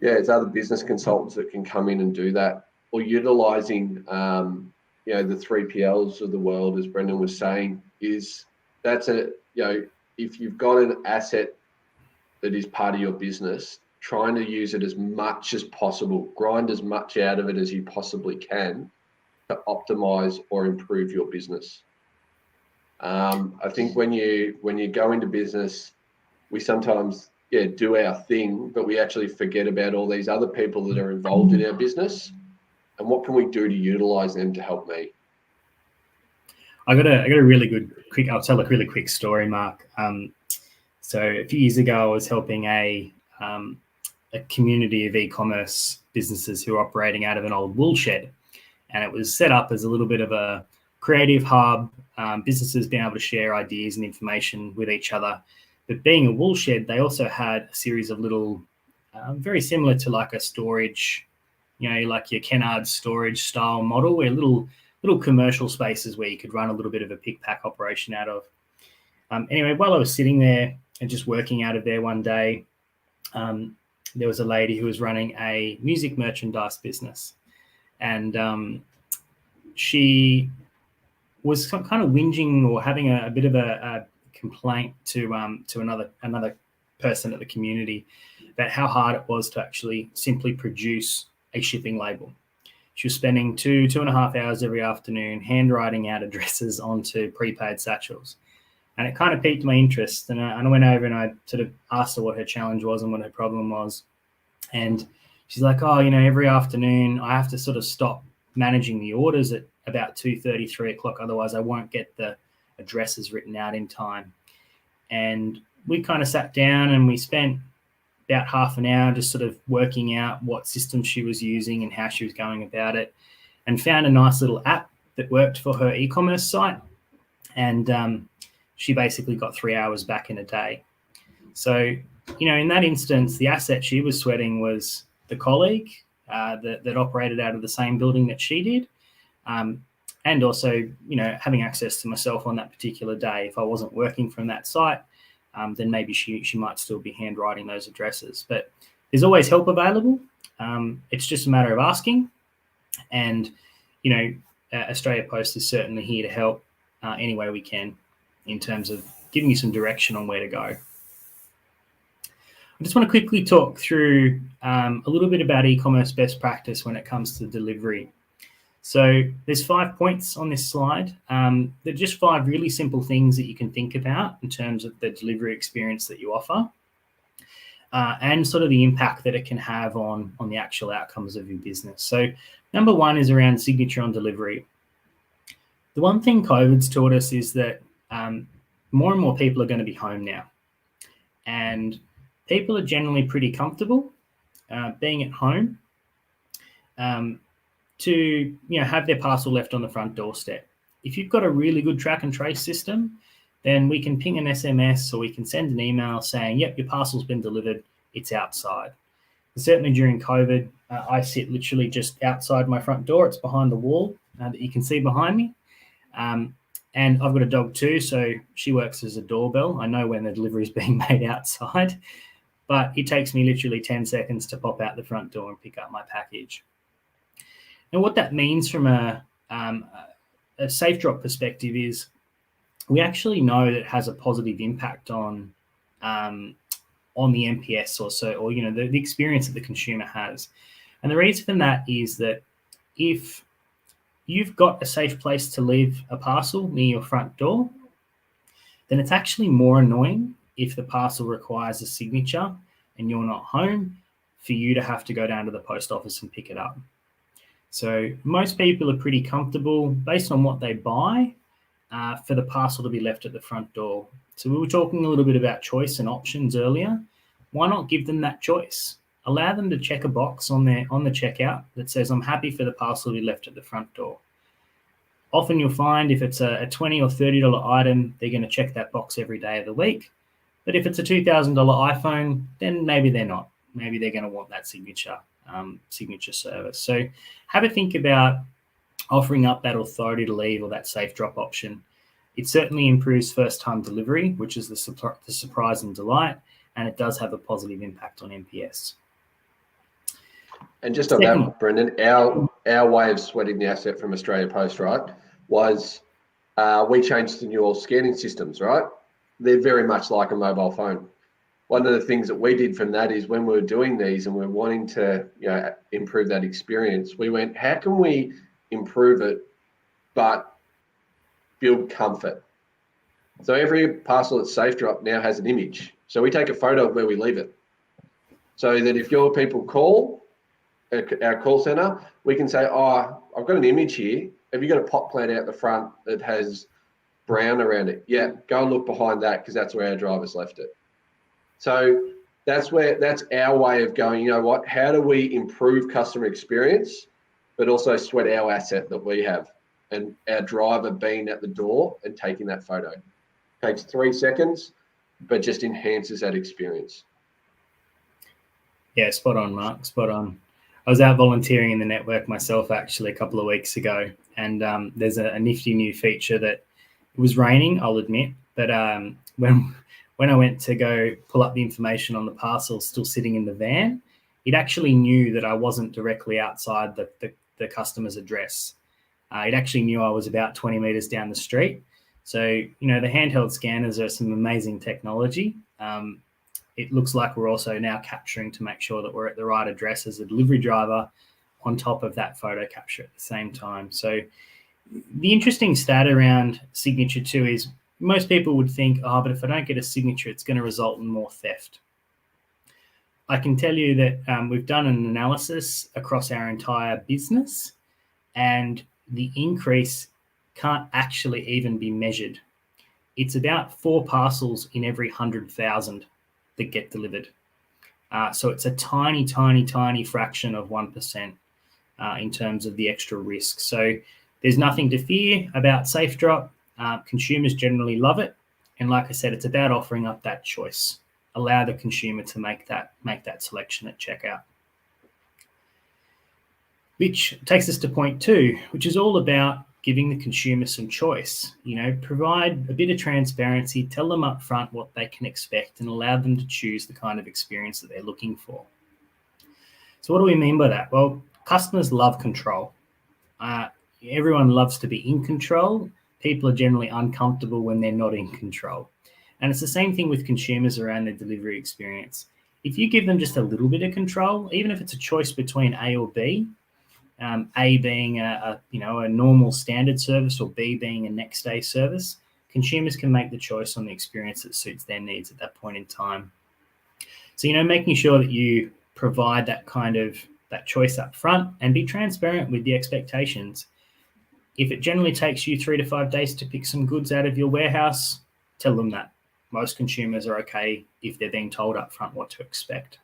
[SPEAKER 2] it's other business consultants that can come in and do that, or utilising the 3PLs of the world, as Brendan was saying, if you've got an asset that is part of your business, trying to use it as much as possible, grind as much out of it as you possibly can to optimize or improve your business. I think when you go into business, we sometimes do our thing, but we actually forget about all these other people that are involved in our business, and what can we do to utilize them to help me?
[SPEAKER 3] I got a really good quick. I'll tell a really quick story, Mark. So a few years ago, I was helping a community of e-commerce businesses who are operating out of an old wool shed, and it was set up as a little bit of a creative hub. Businesses being able to share ideas and information with each other. But being a wool shed, they also had a series of little, very similar to like a storage, like your Kennard storage style model, where little commercial spaces where you could run a little bit of a pick pack operation out of. Anyway, while I was sitting there and just working out of there one day, there was a lady who was running a music merchandise business, and she was kind of whinging or having a bit of a complaint to another person at the community about how hard it was to actually simply produce a shipping label. She was spending 2.5 hours every afternoon handwriting out addresses onto prepaid satchels. And it kind of piqued my interest. And I went over and I sort of asked her what her challenge was and what her problem was. And she's like, every afternoon I have to sort of stop managing the orders at about 2:30, 3 o'clock. Otherwise, I won't get the addresses written out in time. And we kind of sat down and we spent about half an hour just sort of working out what system she was using and how she was going about it, and found a nice little app that worked for her e-commerce site. And she basically got 3 hours back in a day. So, in that instance, the asset she was sweating was the colleague that operated out of the same building that she did. And also, having access to myself on that particular day. If I wasn't working from that site, then maybe she might still be handwriting those addresses. But there's always help available. It's just a matter of asking. And, Australia Post is certainly here to help any way we can in terms of giving you some direction on where to go. I just want to quickly talk through a little bit about e-commerce best practice when it comes to delivery. So there's 5 points on this slide. They're just 5 really simple things that you can think about in terms of the delivery experience that you offer, and sort of the impact that it can have on the actual outcomes of your business. So number 1 is around signature on delivery. The one thing COVID's taught us is that more and more people are going to be home now, and people are generally pretty comfortable being at home to have their parcel left on the front doorstep. If you've got a really good track and trace system, then we can ping an SMS or we can send an email saying, yep, your parcel's been delivered, it's outside. And certainly during COVID, I sit literally just outside my front door. It's behind the wall that you can see behind me. And I've got a dog too, so she works as a doorbell. I know when the delivery is being made outside, but it takes me literally 10 seconds to pop out the front door and pick up my package. And what that means from a a safe drop perspective is we actually know that it has a positive impact on the NPS or the experience that the consumer has. And the reason for that is that if you've got a safe place to leave a parcel near your front door, then it's actually more annoying if the parcel requires a signature and you're not home for you to have to go down to the post office and pick it up. So most people are pretty comfortable based on what they buy for the parcel to be left at the front door. So we were talking a little bit about choice and options earlier. Why not give them that choice? Allow them to check a box on the checkout that says, I'm happy for the parcel to be left at the front door. Often you'll find if it's a $20 or $30 item, they're going to check that box every day of the week. But if it's a $2,000 iPhone, then maybe they're not. Maybe they're going to want that signature service. So have a think about offering up that authority to leave or that safe drop option. It certainly improves first-time delivery, which is the surprise and delight, and it does have a positive impact on NPS.
[SPEAKER 2] And just on that, Brendan, our way of sweating the asset from Australia Post, right, was we changed to new scanning systems, right? They're very much like a mobile phone. One of the things that we did from that is when we were doing these and we were wanting to improve that experience, we went, how can we improve it but build comfort? So every parcel that's safe drop now has an image. So we take a photo of where we leave it. So that if your people call our call center, we can say, oh, I've got an image here. Have you got a pot plant out the front that has brown around it? Yeah, go and look behind that because that's where our drivers left it. So that's our way of going, you know what, how do we improve customer experience, but also sweat our asset that we have and our driver being at the door and taking that photo. Takes 3 seconds, but just enhances that experience.
[SPEAKER 3] Yeah, spot on, Mark, spot on. I was out volunteering in the network myself actually a couple of weeks ago, and there's a nifty new feature that it was raining, I'll admit, but when I went to go pull up the information on the parcel still sitting in the van, it actually knew that I wasn't directly outside the customer's address. It actually knew I was about 20 meters down the street. So, the handheld scanners are some amazing technology. It looks like we're also now capturing to make sure that we're at the right address as a delivery driver on top of that photo capture at the same time. So the interesting stat around signature too is most people would think, but if I don't get a signature, it's going to result in more theft. I can tell you that we've done an analysis across our entire business, and the increase can't actually even be measured. It's about 4 parcels in every 100,000 that get delivered. So it's a tiny, tiny, tiny fraction of 1% in terms of the extra risk. So there's nothing to fear about safe drop. Consumers generally love it. And like I said, it's about offering up that choice. Allow the consumer to make that selection at checkout. Which takes us to point 2, which is all about giving the consumer some choice. Provide a bit of transparency, tell them up front what they can expect and allow them to choose the kind of experience that they're looking for. So what do we mean by that? Well, customers love control. Everyone loves to be in control. People are generally uncomfortable when they're not in control. And it's the same thing with consumers around their delivery experience. If you give them just a little bit of control, even if it's a choice between A or B, A being a normal standard service or B being a next day service, consumers can make the choice on the experience that suits their needs at that point in time. So, making sure that you provide that choice up front and be transparent with the expectations. If it generally takes you 3 to 5 days to pick some goods out of your warehouse, tell them that. Most consumers are okay if they're being told up front what to expect.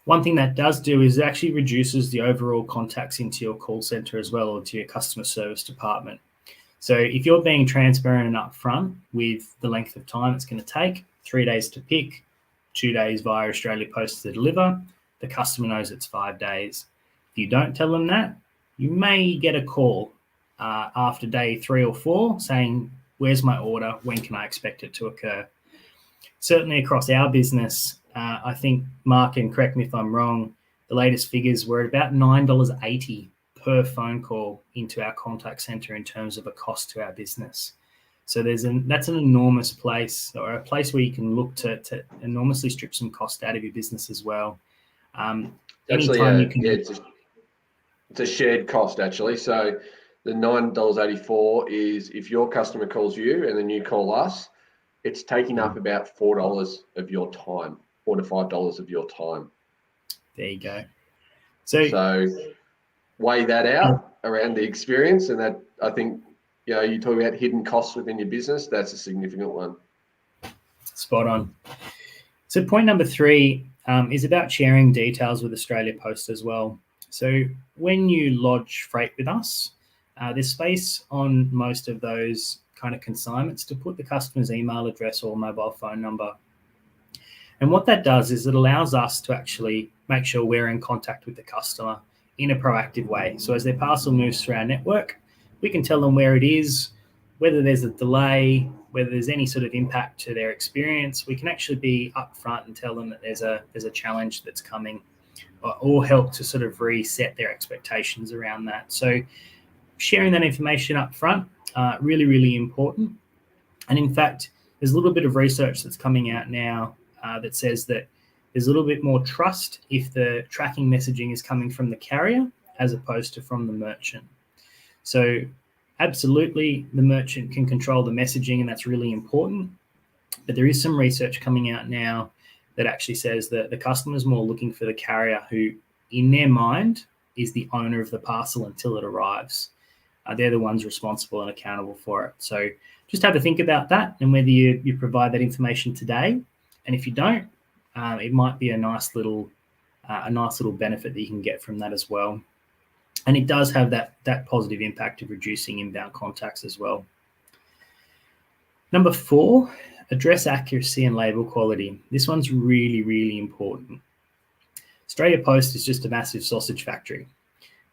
[SPEAKER 3] One thing that does do is it actually reduces the overall contacts into your call center as well, or to your customer service department. So if you're being transparent and upfront with the length of time it's going to take, 3 days to pick, 2 days via Australia Post to deliver, the customer knows it's 5 days. If you don't tell them that, you may get a call after day 3 or 4 saying, where's my order? When can I expect it to occur? Certainly across our business, I think, Mark, and correct me if I'm wrong, the latest figures were at about $9.80 per phone call into our contact center in terms of a cost to our business. So that's an enormous place, or a place where you can look to enormously strip some cost out of your business as well.
[SPEAKER 2] Actually, it's a shared cost actually. So the $9.84 is if your customer calls you and then you call us, it's taking up about $4 of your time, $4 to $5 of your time.
[SPEAKER 3] There you go. So
[SPEAKER 2] weigh that out around the experience, and that, I think, you talk about hidden costs within your business, that's a significant one.
[SPEAKER 3] Spot on. So point number 3 is about sharing details with Australia Post as well. So when you lodge freight with us, there's space on most of those kind of consignments to put the customer's email address or mobile phone number. And what that does is it allows us to actually make sure we're in contact with the customer in a proactive way. So as their parcel moves through our network, we can tell them where it is, whether there's a delay, whether there's any sort of impact to their experience. We can actually be upfront and tell them that there's a challenge that's coming, or help to sort of reset their expectations around that. So sharing that information up front, really, really important. And in fact, there's a little bit of research that's coming out now that says that there's a little bit more trust if the tracking messaging is coming from the carrier as opposed to from the merchant. So absolutely, the merchant can control the messaging, and that's really important. But there is some research coming out now that actually says that the customer's more looking for the carrier who, in their mind, is the owner of the parcel until it arrives. They're the ones responsible and accountable for it. So just have a think about that, and whether you provide that information today. And if you don't, it might be a nice little benefit that you can get from that as well. And it does have that positive impact of reducing inbound contacts as well. Number 4, address accuracy and label quality. This one's really, really important. Australia Post is just a massive sausage factory.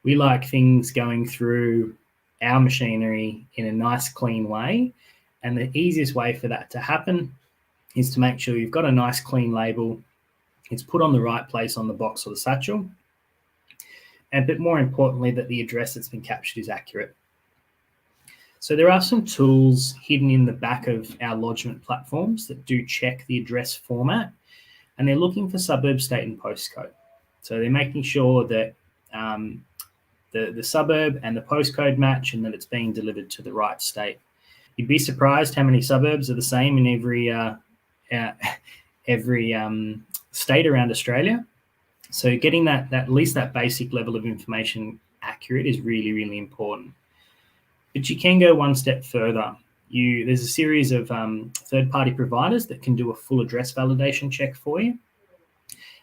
[SPEAKER 3] We like things going through our machinery in a nice, clean way. And the easiest way for that to happen is to make sure you've got a nice, clean label. It's put on the right place on the box or the satchel. But more importantly, that the address that's been captured is accurate. So there are some tools hidden in the back of our lodgement platforms that do check the address format, and they're looking for suburb, state, and postcode. So they're making sure that the suburb and the postcode match, and that it's being delivered to the right state. You'd be surprised how many suburbs are the same in every state around Australia. So getting that at least that basic level of information accurate is really, really important. But you can go one step further. There's a series of third-party providers that can do a full address validation check for you.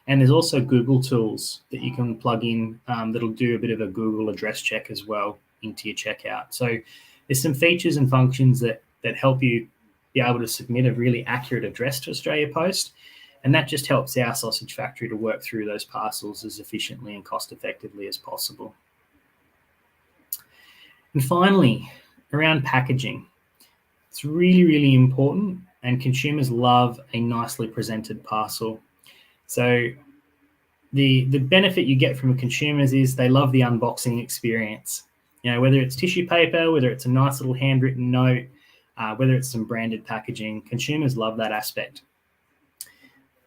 [SPEAKER 3] And there's also Google tools that you can plug in that'll do a bit of a Google address check as well into your checkout. So there's some features and functions that help you be able to submit a really accurate address to Australia Post. And that just helps our sausage factory to work through those parcels as efficiently and cost effectively as possible. And finally, around packaging. It's really, really important, and consumers love a nicely presented parcel. So the benefit you get from consumers is they love the unboxing experience. Whether it's tissue paper, whether it's a nice little handwritten note, whether it's some branded packaging, consumers love that aspect.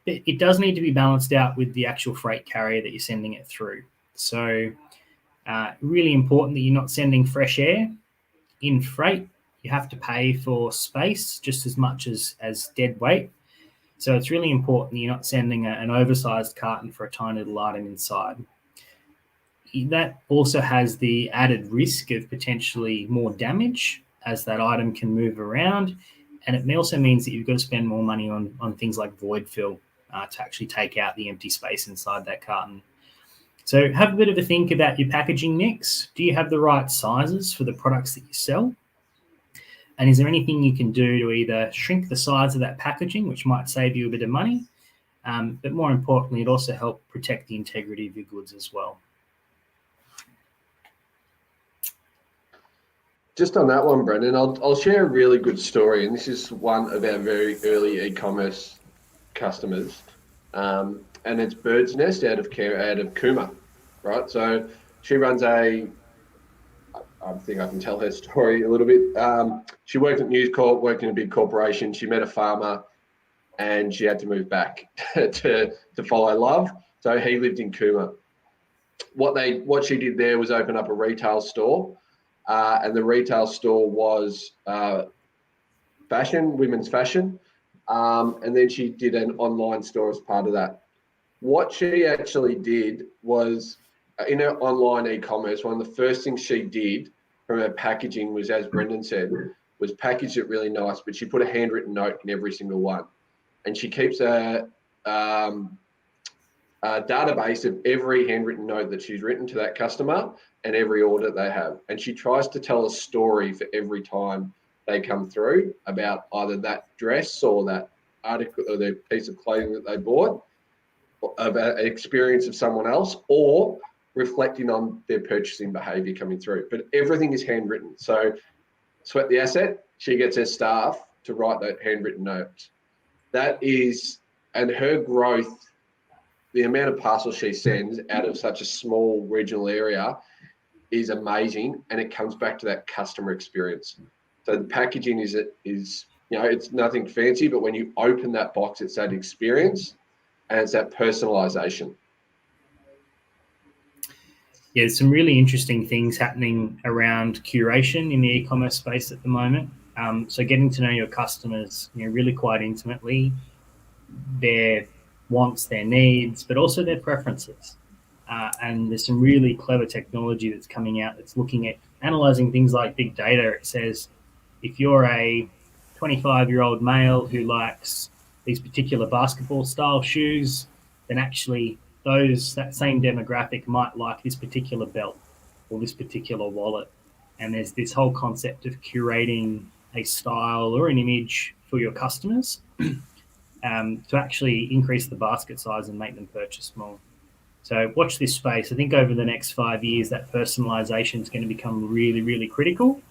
[SPEAKER 3] It does need to be balanced out with the actual freight carrier that you're sending it through. So really important that you're not sending fresh air. In freight, you have to pay for space just as much as dead weight. So it's really important that you're not sending an oversized carton for a tiny little item inside. That also has the added risk of potentially more damage as that item can move around. And it also means that you've got to spend more money on things like void fill to actually take out the empty space inside that carton. So have a bit of a think about your packaging mix. Do you have the right sizes for the products that you sell? And is there anything you can do to either shrink the size of that packaging, which might save you a bit of money, but more importantly, it also helps protect the integrity of your goods as well.
[SPEAKER 2] Just on that one, Brendan, I'll share a really good story, and this is one of our very early e-commerce customers, and it's Bird's Nest out of Cooma, right? So she runs a I think I can tell her story a little bit. She worked at News Corp, worked in a big corporation. She met a farmer, and she had to move back to follow love. So he lived in Cooma. What she did there was open up a retail store, and the retail store was fashion, women's fashion, and then she did an online store as part of that. What she actually did was, in her online e-commerce, one of the first things she did from her packaging was, as Brendan said, was package it really nice, but she put a handwritten note in every single one. And she keeps a database of every handwritten note that she's written to that customer and every order they have. And she tries to tell a story for every time they come through about either that dress or that article or the piece of clothing that they bought, about an experience of someone else, or reflecting on their purchasing behavior coming through. But everything is handwritten. So Sweat the Asset, she gets her staff to write that handwritten notes. That is, and her growth, the amount of parcels she sends out of such a small regional area is amazing, and it comes back to that customer experience. So the packaging is it's nothing fancy, but when you open that box, it's that experience and it's that personalization.
[SPEAKER 3] Yeah, there's some really interesting things happening around curation in the e-commerce space at the moment. So getting to know your customers, really quite intimately, their wants, their needs, but also their preferences. And there's some really clever technology that's coming out that's looking at analyzing things like big data. It says if you're a 25-year-old male who likes these particular basketball style shoes, then actually that same demographic might like this particular belt or this particular wallet. And there's this whole concept of curating a style or an image for your customers to actually increase the basket size and make them purchase more. So watch this space. I think over the next 5 years, that personalization is going to become really, really critical.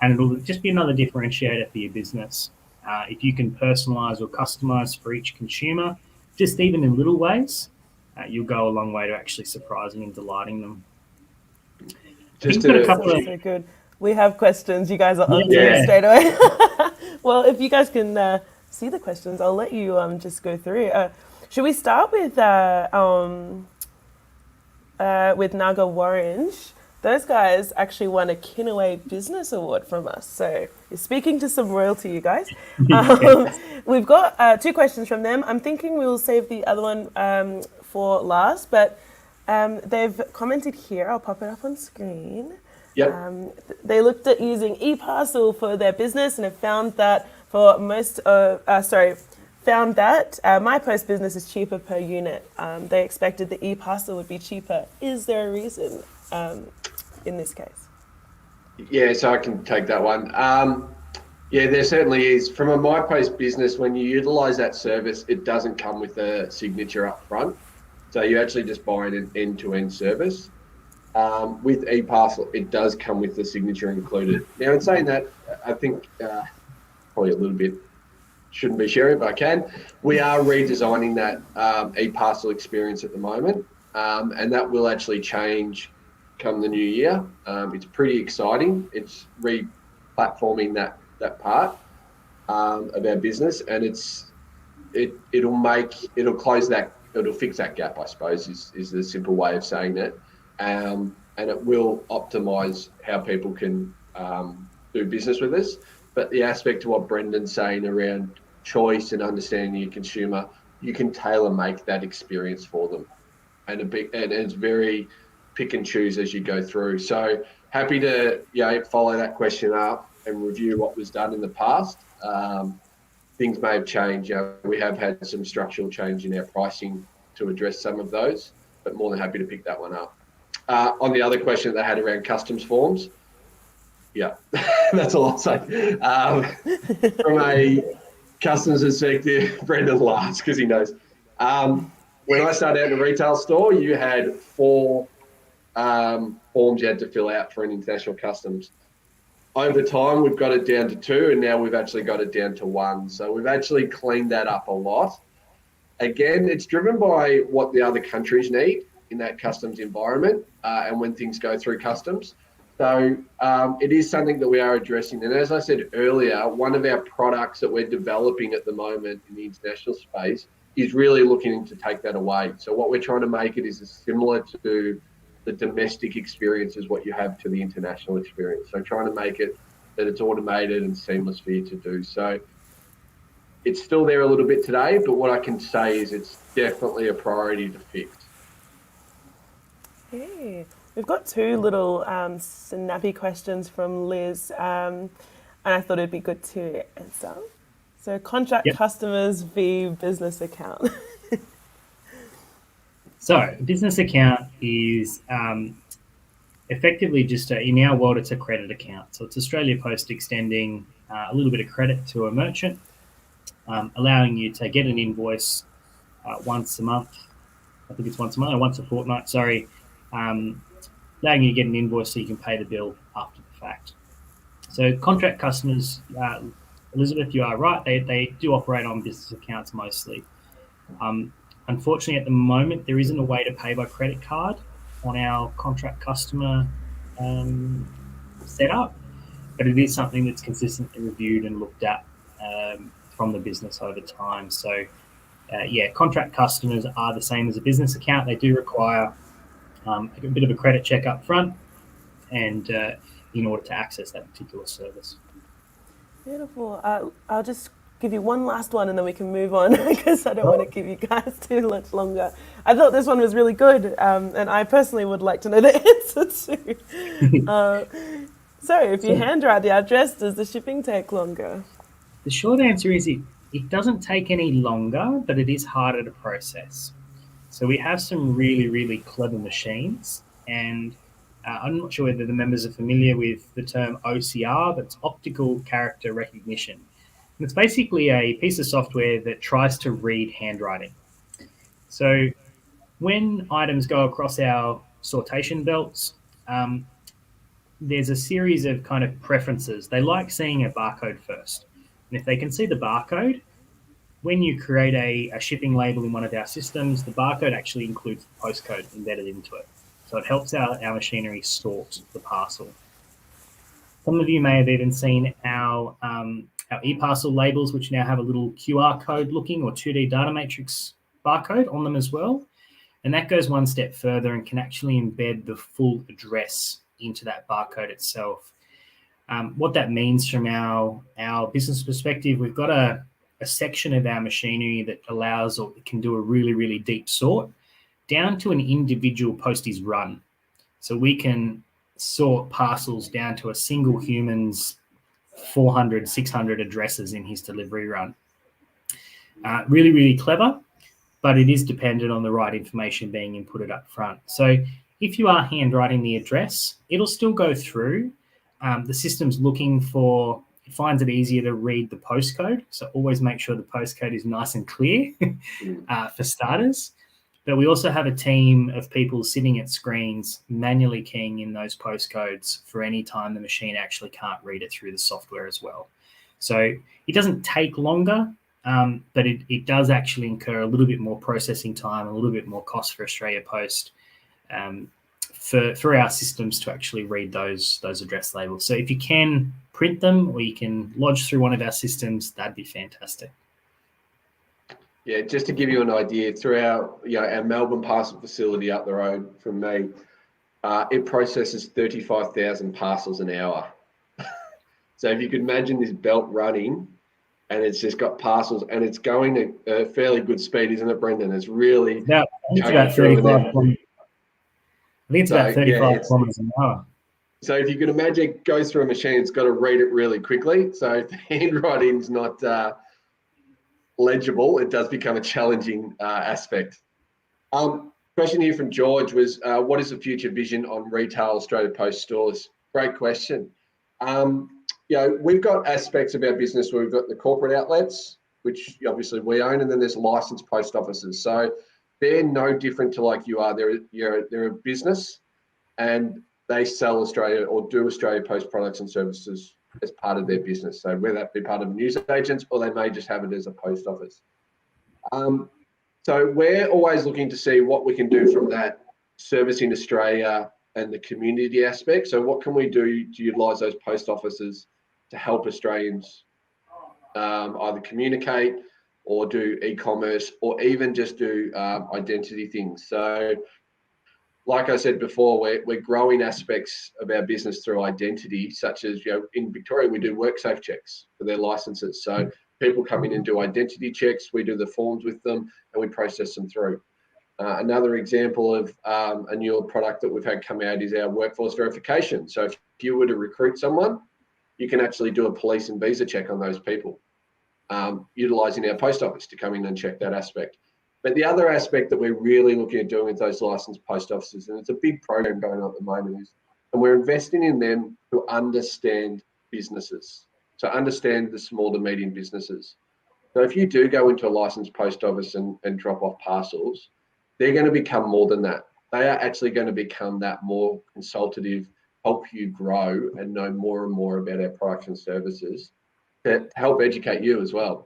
[SPEAKER 3] And it'll just be another differentiator for your business. If you can personalize or customize for each consumer, just even in little ways, you'll go a long way to actually surprising and delighting them.
[SPEAKER 1] Just a couple of... So good. We have questions. You guys are answering straight away. Well, if you guys can see the questions, I'll let you just go through. Should we start with Naga Orange? Those guys actually won a Kinaway Business Award from us. So you're speaking to some royalty, you guys. We've got 2 questions from them. I'm thinking we'll save the other one for last, but they've commented here. I'll pop it up on screen.
[SPEAKER 2] Yep.
[SPEAKER 1] They looked at using eParcel for their business and have found that for My Post business is cheaper per unit. They expected the eParcel would be cheaper. Is there a reason in this case?
[SPEAKER 2] Yeah, so I can take that one. Yeah, there certainly is. From a My Post business, when you utilise that service, it doesn't come with a signature up front. So you actually just buy an end-to-end service. With eParcel, it does come with the signature included. Now, in saying that, I think probably a little bit shouldn't be sharing, but I can. We are redesigning that eParcel experience at the moment, and that will actually change come the new year. It's pretty exciting. It's re-platforming that part of our business, and it'll close that. It'll fix that gap, I suppose, is the simple way of saying it. And it will optimise how people can do business with us. But the aspect of what Brendan's saying around choice and understanding your consumer, you can tailor make that experience for them. And it's very pick and choose as you go through. So happy to follow that question up and review what was done in the past. Things may have changed. We have had some structural change in our pricing to address some of those, but more than happy to pick that one up. On the other question that they had around customs forms, that's all I'll say. From a customs perspective, Brendan laughs because he knows. When I started out in a retail store, you had 4 forms you had to fill out for an international customs. Over time, we've got it down to 2, and now we've actually got it down to 1. So we've actually cleaned that up a lot. Again, it's driven by what the other countries need in that customs environment and when things go through customs. So it is something that we are addressing. And as I said earlier, one of our products that we're developing at the moment in the international space is really looking to take that away. So what we're trying to make it is as similar to the domestic experience as what you have to the international experience. So trying to make it that it's automated and seamless for you to do. So it's still there a little bit today, but what I can say is it's definitely a priority to fix.
[SPEAKER 1] Hey, we've got two little snappy questions from Liz, and I thought it'd be good to answer. So, contract customers v business account.
[SPEAKER 3] So, a business account is effectively just in our world, it's a credit account. So, it's Australia Post extending a little bit of credit to a merchant, allowing you to get an invoice once a month. I think it's once a month or once a fortnight. Sorry. Allowing you to get an invoice so you can pay the bill after the fact. So contract customers, Elizabeth, you are right. They do operate on business accounts mostly. Unfortunately, at the moment, there isn't a way to pay by credit card on our contract customer setup, but it is something that's consistently reviewed and looked at from the business over time. So, contract customers are the same as a business account. They do require a bit of a credit check up front, and in order to access that particular service.
[SPEAKER 1] Beautiful. I'll just give you one last one and then we can move on because I don't want to keep you guys too much longer. I thought this one was really good, and I personally would like to know the answer too. So if you handwrite the address, does the shipping take longer?
[SPEAKER 3] The short answer is it doesn't take any longer, but it is harder to process. So we have some really, really clever machines, and I'm not sure whether the members are familiar with the term OCR, but it's optical character recognition. And it's basically a piece of software that tries to read handwriting. So when items go across our sortation belts, there's a series of kind of preferences. They like seeing a barcode first. And if they can see the barcode, when you create a shipping label in one of our systems, the barcode actually includes the postcode embedded into it. So it helps our machinery sort the parcel. Some of you may have even seen our e-parcel labels, which now have a little QR code looking or 2D data matrix barcode on them as well. And that goes one step further and can actually embed the full address into that barcode itself. What that means from our business perspective, we've got a section of our machinery that allows or can do a really, really deep sort down to an individual posties run. So we can sort parcels down to a single human's 400, 600 addresses in his delivery run. Really, really clever, but it is dependent on the right information being inputted up front. So if you are handwriting the address, it'll still go through. The system's looking for, it finds it easier to read the postcode. So always make sure the postcode is nice and clear for starters. But we also have a team of people sitting at screens manually keying in those postcodes for any time the machine actually can't read it through the software as well. So it doesn't take longer, but it does actually incur a little bit more processing time, a little bit more cost for Australia Post for our systems to actually read those address labels. So if you can print them or you can lodge through one of our systems, that'd be fantastic.
[SPEAKER 2] Yeah, just to give you an idea, through our Melbourne parcel facility up the road from me, it processes 35,000 parcels an hour. So if you could imagine this belt running, and it's just got parcels, and it's going at a fairly good speed, isn't it, Brendan? It's really
[SPEAKER 3] about 35 kilometres. I think it's about 35 kilometres an hour.
[SPEAKER 2] So if you could imagine, it goes through a machine, it's got to read it really quickly. So if the handwriting's not legible, it does become a challenging aspect. Question here from George was, what is the future vision on retail Australia Post stores? Great question. We've got aspects of our business where we've got the corporate outlets, which obviously we own, and then there's licensed post offices. So they're no different to like you are. They're a business, and they sell Australia or do Australia Post products and services as part of their business. So whether that be part of news agents or they may just have it as a post office. So we're always looking to see what we can do from that servicing Australia and the community aspect. So what can we do to utilise those post offices to help Australians either communicate or do e-commerce, or even just do identity things? So like I said before, we're growing aspects of our business through identity, such as, in Victoria, we do WorkSafe checks for their licenses. So people come in and do identity checks, we do the forms with them, and we process them through. Another example of a newer product that we've had come out is our workforce verification. So if you were to recruit someone, you can actually do a police and visa check on those people, utilising our post office to come in and check that aspect. But the other aspect that we're really looking at doing with those licensed post offices, and it's a big program going on at the moment, and we're investing in them to understand businesses, so understand the small to medium businesses. So if you do go into a licensed post office and drop off parcels, they're going to become more than that. They are actually going to become that more consultative, help you grow and know more and more about our products and services to help educate you as well.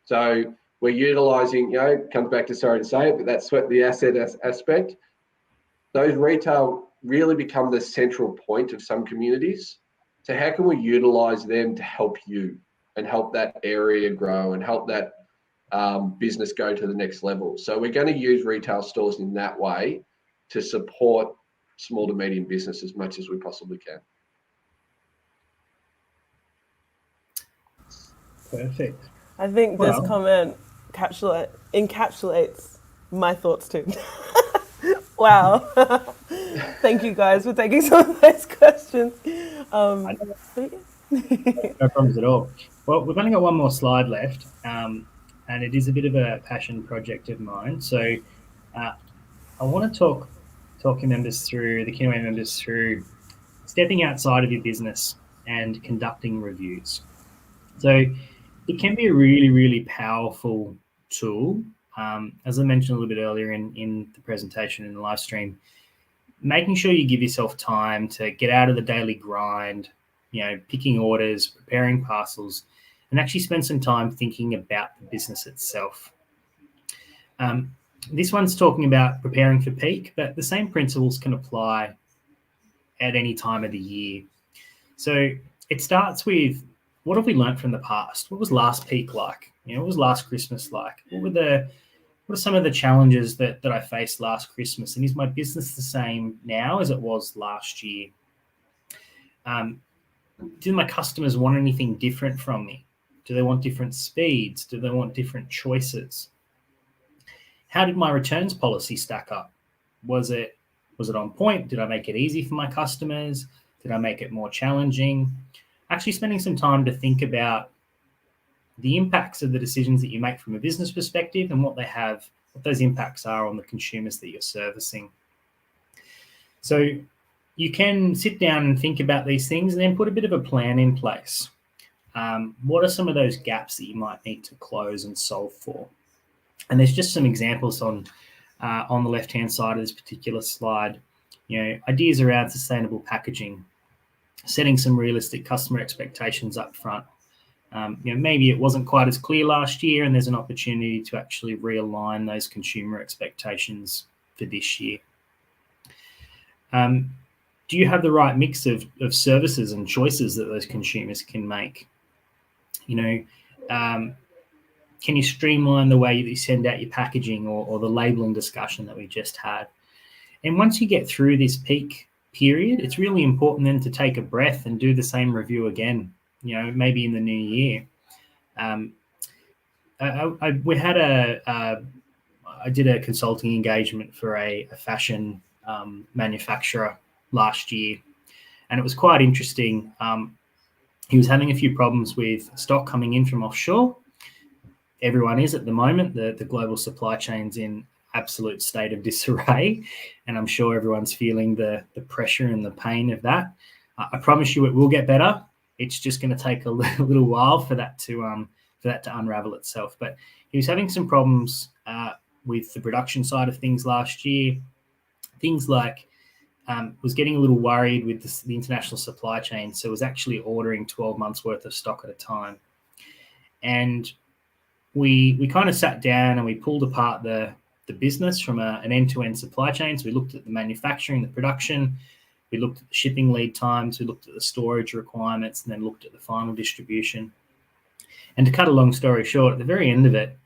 [SPEAKER 2] So we're utilising, comes back to, sorry to say it, but that's what the asset aspect. Those retail really become the central point of some communities. So how can we utilise them to help you and help that area grow and help that business go to the next level? So we're going to use retail stores in that way to support small to medium business as much as we possibly can.
[SPEAKER 3] Perfect.
[SPEAKER 1] I think this comment encapsulates my thoughts too. Wow. Thank you guys for taking some of those questions.
[SPEAKER 3] No problems at all. Well, we've only got one more slide left, and it is a bit of a passion project of mine. So I want to talk the Kinaway members through stepping outside of your business and conducting reviews. So it can be a really, really powerful tool. As I mentioned a little bit earlier in the presentation in the live stream, making sure you give yourself time to get out of the daily grind, picking orders, preparing parcels, and actually spend some time thinking about the business itself. This one's talking about preparing for peak, but the same principles can apply at any time of the year. So it starts with, what have we learned from the past? What was last peak like? What was last Christmas like? What are some of the challenges that I faced last Christmas? And is my business the same now as it was last year? Do my customers want anything different from me? Do they want different speeds? Do they want different choices? How did my returns policy stack up? Was it on point? Did I make it easy for my customers? Did I make it more challenging? Actually spending some time to think about the impacts of the decisions that you make from a business perspective and what those impacts are on the consumers that you're servicing. So you can sit down and think about these things and then put a bit of a plan in place. What are some of those gaps that you might need to close and solve for? And there's just some examples on the left-hand side of this particular slide. Ideas around sustainable packaging, setting some realistic customer expectations up front. Maybe it wasn't quite as clear last year, and there's an opportunity to actually realign those consumer expectations for this year. Do you have the right mix of services and choices that those consumers can make? Can you streamline the way that you send out your packaging or the labeling discussion that we just had? And once you get through this peak period, it's really important then to take a breath and do the same review again, maybe in the new year. I did a consulting engagement for a fashion manufacturer last year, and it was quite interesting. He was having a few problems with stock coming in from offshore. Everyone is at the moment. The global supply chain's in absolute state of disarray, and I'm sure everyone's feeling the pressure and the pain of that. I promise you it will get better. It's just going to take a little while for that to unravel itself. But he was having some problems with the production side of things last year. Things like was getting a little worried with the international supply chain, so was actually ordering 12 months worth of stock at a time. And we kind of sat down and we pulled apart the business from an end-to-end supply chain. So we looked at the manufacturing, the production, We looked at the shipping lead times, we looked at the storage requirements, and then looked at the final distribution. And to cut a long story short, at the very end of it,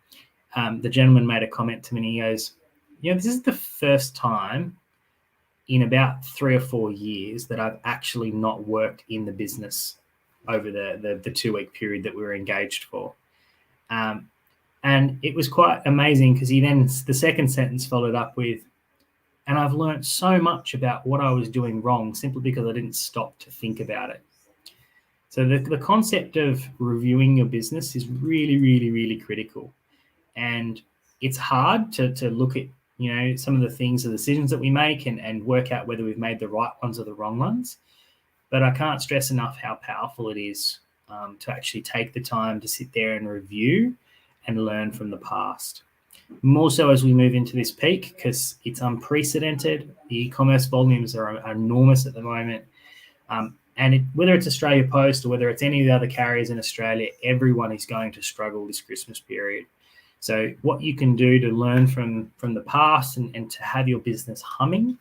[SPEAKER 3] the gentleman made a comment to me, and he goes, this is the first time in about 3 or 4 years that I've actually not worked in the business over the 2-week period that we were engaged for. And it was quite amazing because he then, the second sentence followed up with, and I've learned so much about what I was doing wrong simply because I didn't stop to think about it. So the concept of reviewing your business is really, really, really critical. And it's hard to look at, some of the things, the decisions that we make and work out whether we've made the right ones or the wrong ones. But I can't stress enough how powerful it is to actually take the time to sit there and review and learn from the past. More so as we move into this peak, because it's unprecedented. The e-commerce volumes are enormous at the moment. Whether it's Australia Post or whether it's any of the other carriers in Australia, everyone is going to struggle this Christmas period. So what you can do to learn from the past and to have your business humming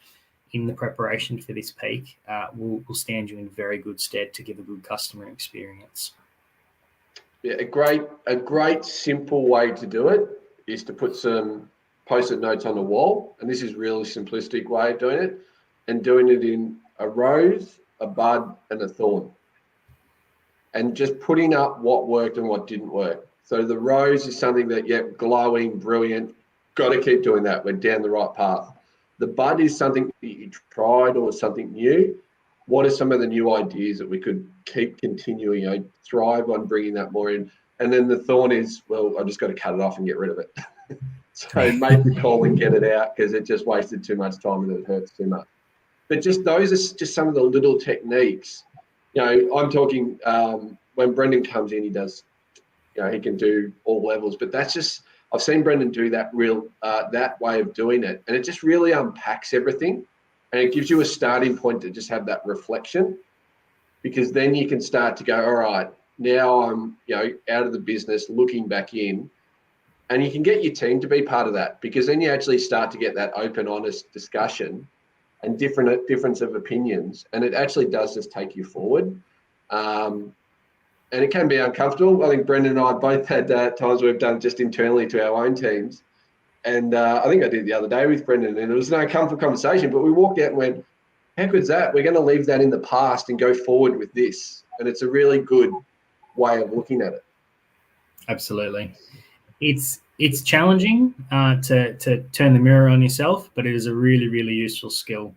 [SPEAKER 3] in the preparation for this peak will stand you in very good stead to give a good customer experience.
[SPEAKER 2] Yeah, a great simple way to do it is to put some post-it notes on the wall, and this is a really simplistic way of doing it, and doing it in a rose, a bud, and a thorn, and just putting up what worked and what didn't work. So the rose is something that, glowing, brilliant, got to keep doing that. We're down the right path. The bud is something that you tried or something new. What are some of the new ideas that we could keep continuing, thrive on bringing that more in? And then the thorn is, well, I just got to cut it off and get rid of it. So make the call and get it out because it just wasted too much time and it hurts too much. But those are just some of the little techniques. I'm talking when Brendan comes in, he does, he can do all levels, but that's just, I've seen Brendan do that that way of doing it. And it just really unpacks everything. And it gives you a starting point to just have that reflection, because then you can start to go, all right, now I'm, out of the business, looking back in, and you can get your team to be part of that, because then you actually start to get that open, honest discussion and difference of opinions. And it actually does just take you forward. And it can be uncomfortable. I think Brendan and I both had times we've done just internally to our own teams. And I think I did the other day with Brendan, and it was an uncomfortable conversation, but we walked out and went, how good's that? We're going to leave that in the past and go forward with this. And it's a really good way of looking at it.
[SPEAKER 3] Absolutely. It's challenging to turn the mirror on yourself, but it is a really, really useful skill.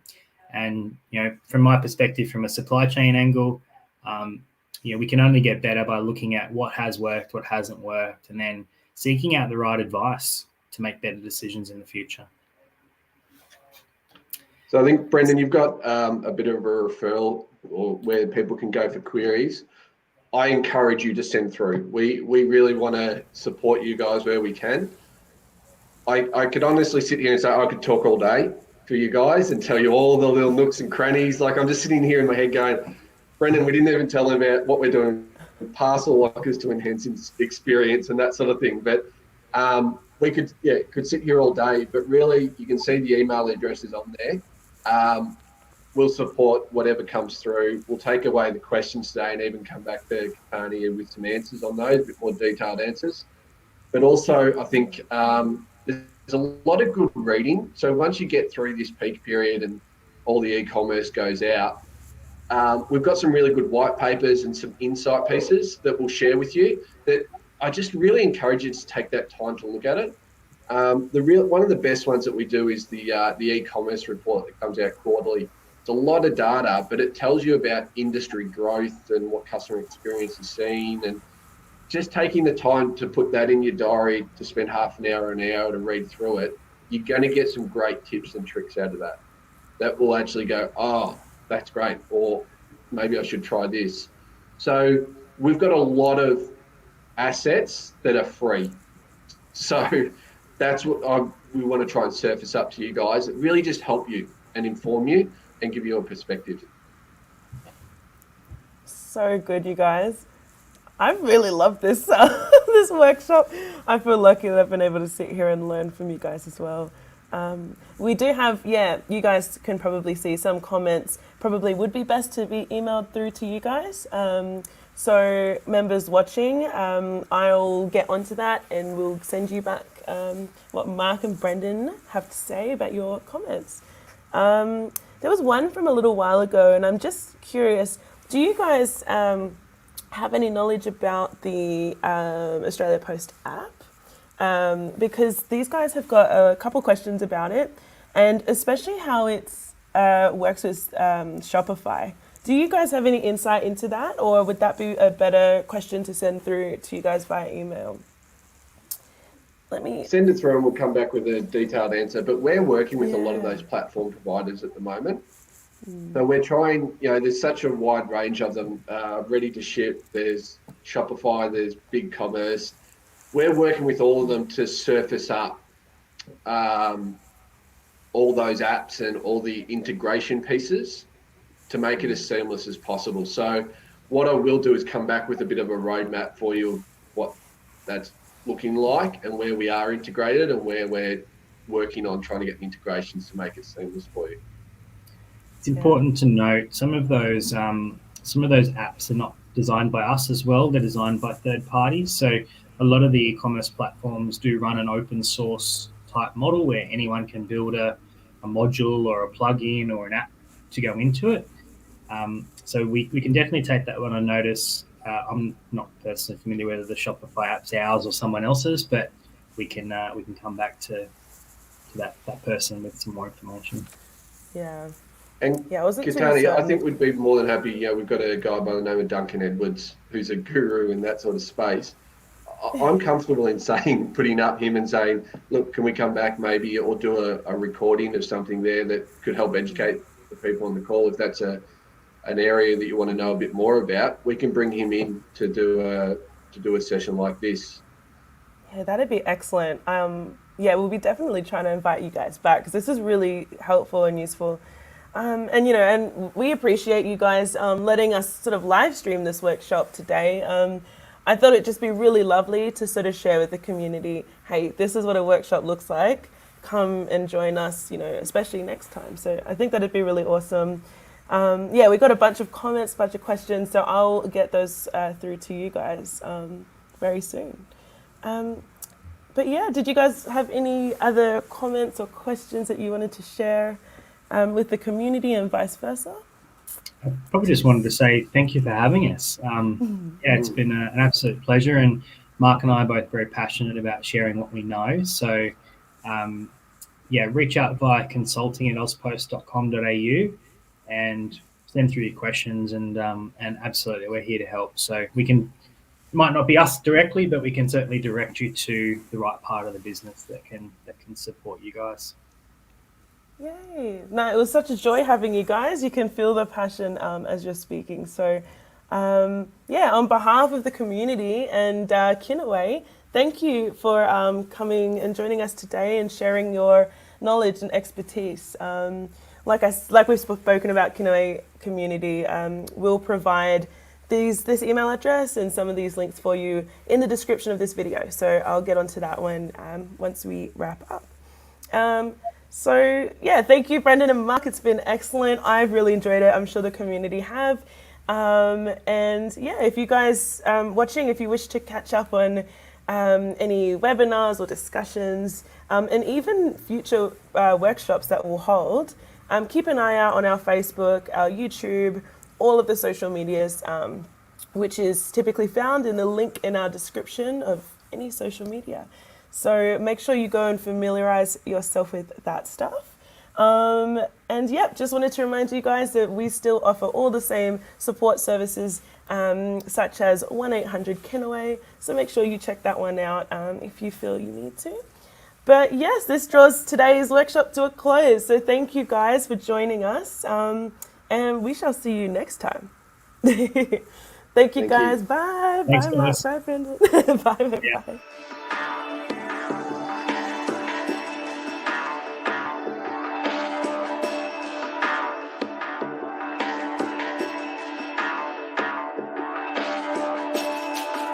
[SPEAKER 3] And, from my perspective, from a supply chain angle, we can only get better by looking at what has worked, what hasn't worked, and then seeking out the right advice to make better decisions in the future.
[SPEAKER 2] So I think, Brendan, you've got a bit of a referral or where people can go for queries. I encourage you to send through. We really want to support you guys where we can. I could honestly sit here and say I could talk all day for you guys and tell you all the little nooks and crannies. Like, I'm just sitting here in my head going, Brendan, we didn't even tell him about what we're doing with parcel lockers to enhance his experience and that sort of thing. But we could sit here all day, but really you can see the email addresses on there. We'll support whatever comes through. We'll take away the questions today and even come back to Kapani with some answers on those, a bit more detailed answers. But also I think there's a lot of good reading. So once you get through this peak period and all the e-commerce goes out, we've got some really good white papers and some insight pieces that we'll share with you that I just really encourage you to take that time to look at it. One of the best ones that we do is the e-commerce report that comes out quarterly. It's a lot of data, but it tells you about industry growth and what customer experience is seeing, and just taking the time to put that in your diary to spend half an hour to read through it, you're going to get some great tips and tricks out of that. That will actually go, oh, that's great, or maybe I should try this. So we've got a lot of assets that are free. So that's what we want to try and surface up to you guys. It really just help you and inform you and give you a perspective.
[SPEAKER 1] So good, you guys. I really love this this workshop. I feel lucky that I've been able to sit here and learn from you guys as well. We do have, you guys can probably see some comments probably would be best to be emailed through to you guys. So members watching, I'll get onto that and we'll send you back what Mark and Brendan have to say about your comments. There was one from a little while ago, and I'm just curious, do you guys have any knowledge about the Australia Post app? Because these guys have got a couple questions about it, and especially how it works with Shopify. Do you guys have any insight into that, or would that be a better question to send through to you guys via email? Let me
[SPEAKER 2] send it through and we'll come back with a detailed answer. But we're working with a lot of those platform providers at the moment. So we're trying, there's such a wide range of them, ready to ship. There's Shopify, there's BigCommerce. We're working with all of them to surface up all those apps and all the integration pieces to make it as seamless as possible. So what I will do is come back with a bit of a roadmap for you of what that's looking like and where we are integrated and where we're working on trying to get integrations to make it seamless for you.
[SPEAKER 3] It's important to note some of those apps are not designed by us as well. They're designed by third parties. So a lot of the e-commerce platforms do run an open source type model where anyone can build a module or a plugin or an app to go into it. So we can definitely take that one on notice. I'm not personally familiar whether the Shopify app's ours or someone else's, but we can come back to that person with some more information.
[SPEAKER 1] Yeah.
[SPEAKER 2] And
[SPEAKER 1] I wasn't
[SPEAKER 2] Katani, I think we'd be more than happy. We've got a guy by the name of Duncan Edwards who's a guru in that sort of space. I'm comfortable in putting up him and saying, look, can we come back maybe or do a recording of something there that could help educate the people on the call. If that's an area that you want to know a bit more about, we can bring him in to do a session like this.
[SPEAKER 1] Yeah, that'd be excellent. We'll be definitely trying to invite you guys back because this is really helpful and useful. And we appreciate you guys letting us sort of live stream this workshop today. I thought it'd just be really lovely to sort of share with the community, hey, this is what a workshop looks like. Come and join us, especially next time. So I think that'd be really awesome. We got a bunch of comments, bunch of questions, so I'll get those through to you guys very soon. Did you guys have any other comments or questions that you wanted to share with the community and vice versa?
[SPEAKER 3] I probably just wanted to say thank you for having us. It's been an absolute pleasure, and Mark and I are both very passionate about sharing what we know. So, reach out via consulting@auspost.com.au and send through your questions, and absolutely, we're here to help. So it might not be us directly, but we can certainly direct you to the right part of the business that can support you guys.
[SPEAKER 1] Yay. No, it was such a joy having you guys. You can feel the passion as you're speaking. So, on behalf of the community and Kinaway, thank you for coming and joining us today and sharing your knowledge and expertise. Like we've spoken about, Kinaway community, we'll provide this email address and some of these links for you in the description of this video. So I'll get onto that one once we wrap up. Thank you, Brendan and Mark. It's been excellent. I've really enjoyed it. I'm sure the community have. If you guys watching, if you wish to catch up on any webinars or discussions, and even future workshops that we'll hold, keep an eye out on our Facebook, our YouTube, all of the social medias, which is typically found in the link in our description of any social media. So make sure you go and familiarize yourself with that stuff. Just wanted to remind you guys that we still offer all the same support services, such as 1-800-KINAWAY. So make sure you check that one out if you feel you need to. But yes, this draws today's workshop to a close. So thank you guys for joining us. And we shall see you next time. Thank you guys. Bye.
[SPEAKER 3] Thanks,
[SPEAKER 1] bye,
[SPEAKER 3] guys.
[SPEAKER 1] Bye, Brendan. Bye.
[SPEAKER 3] Yeah.
[SPEAKER 1] Bye.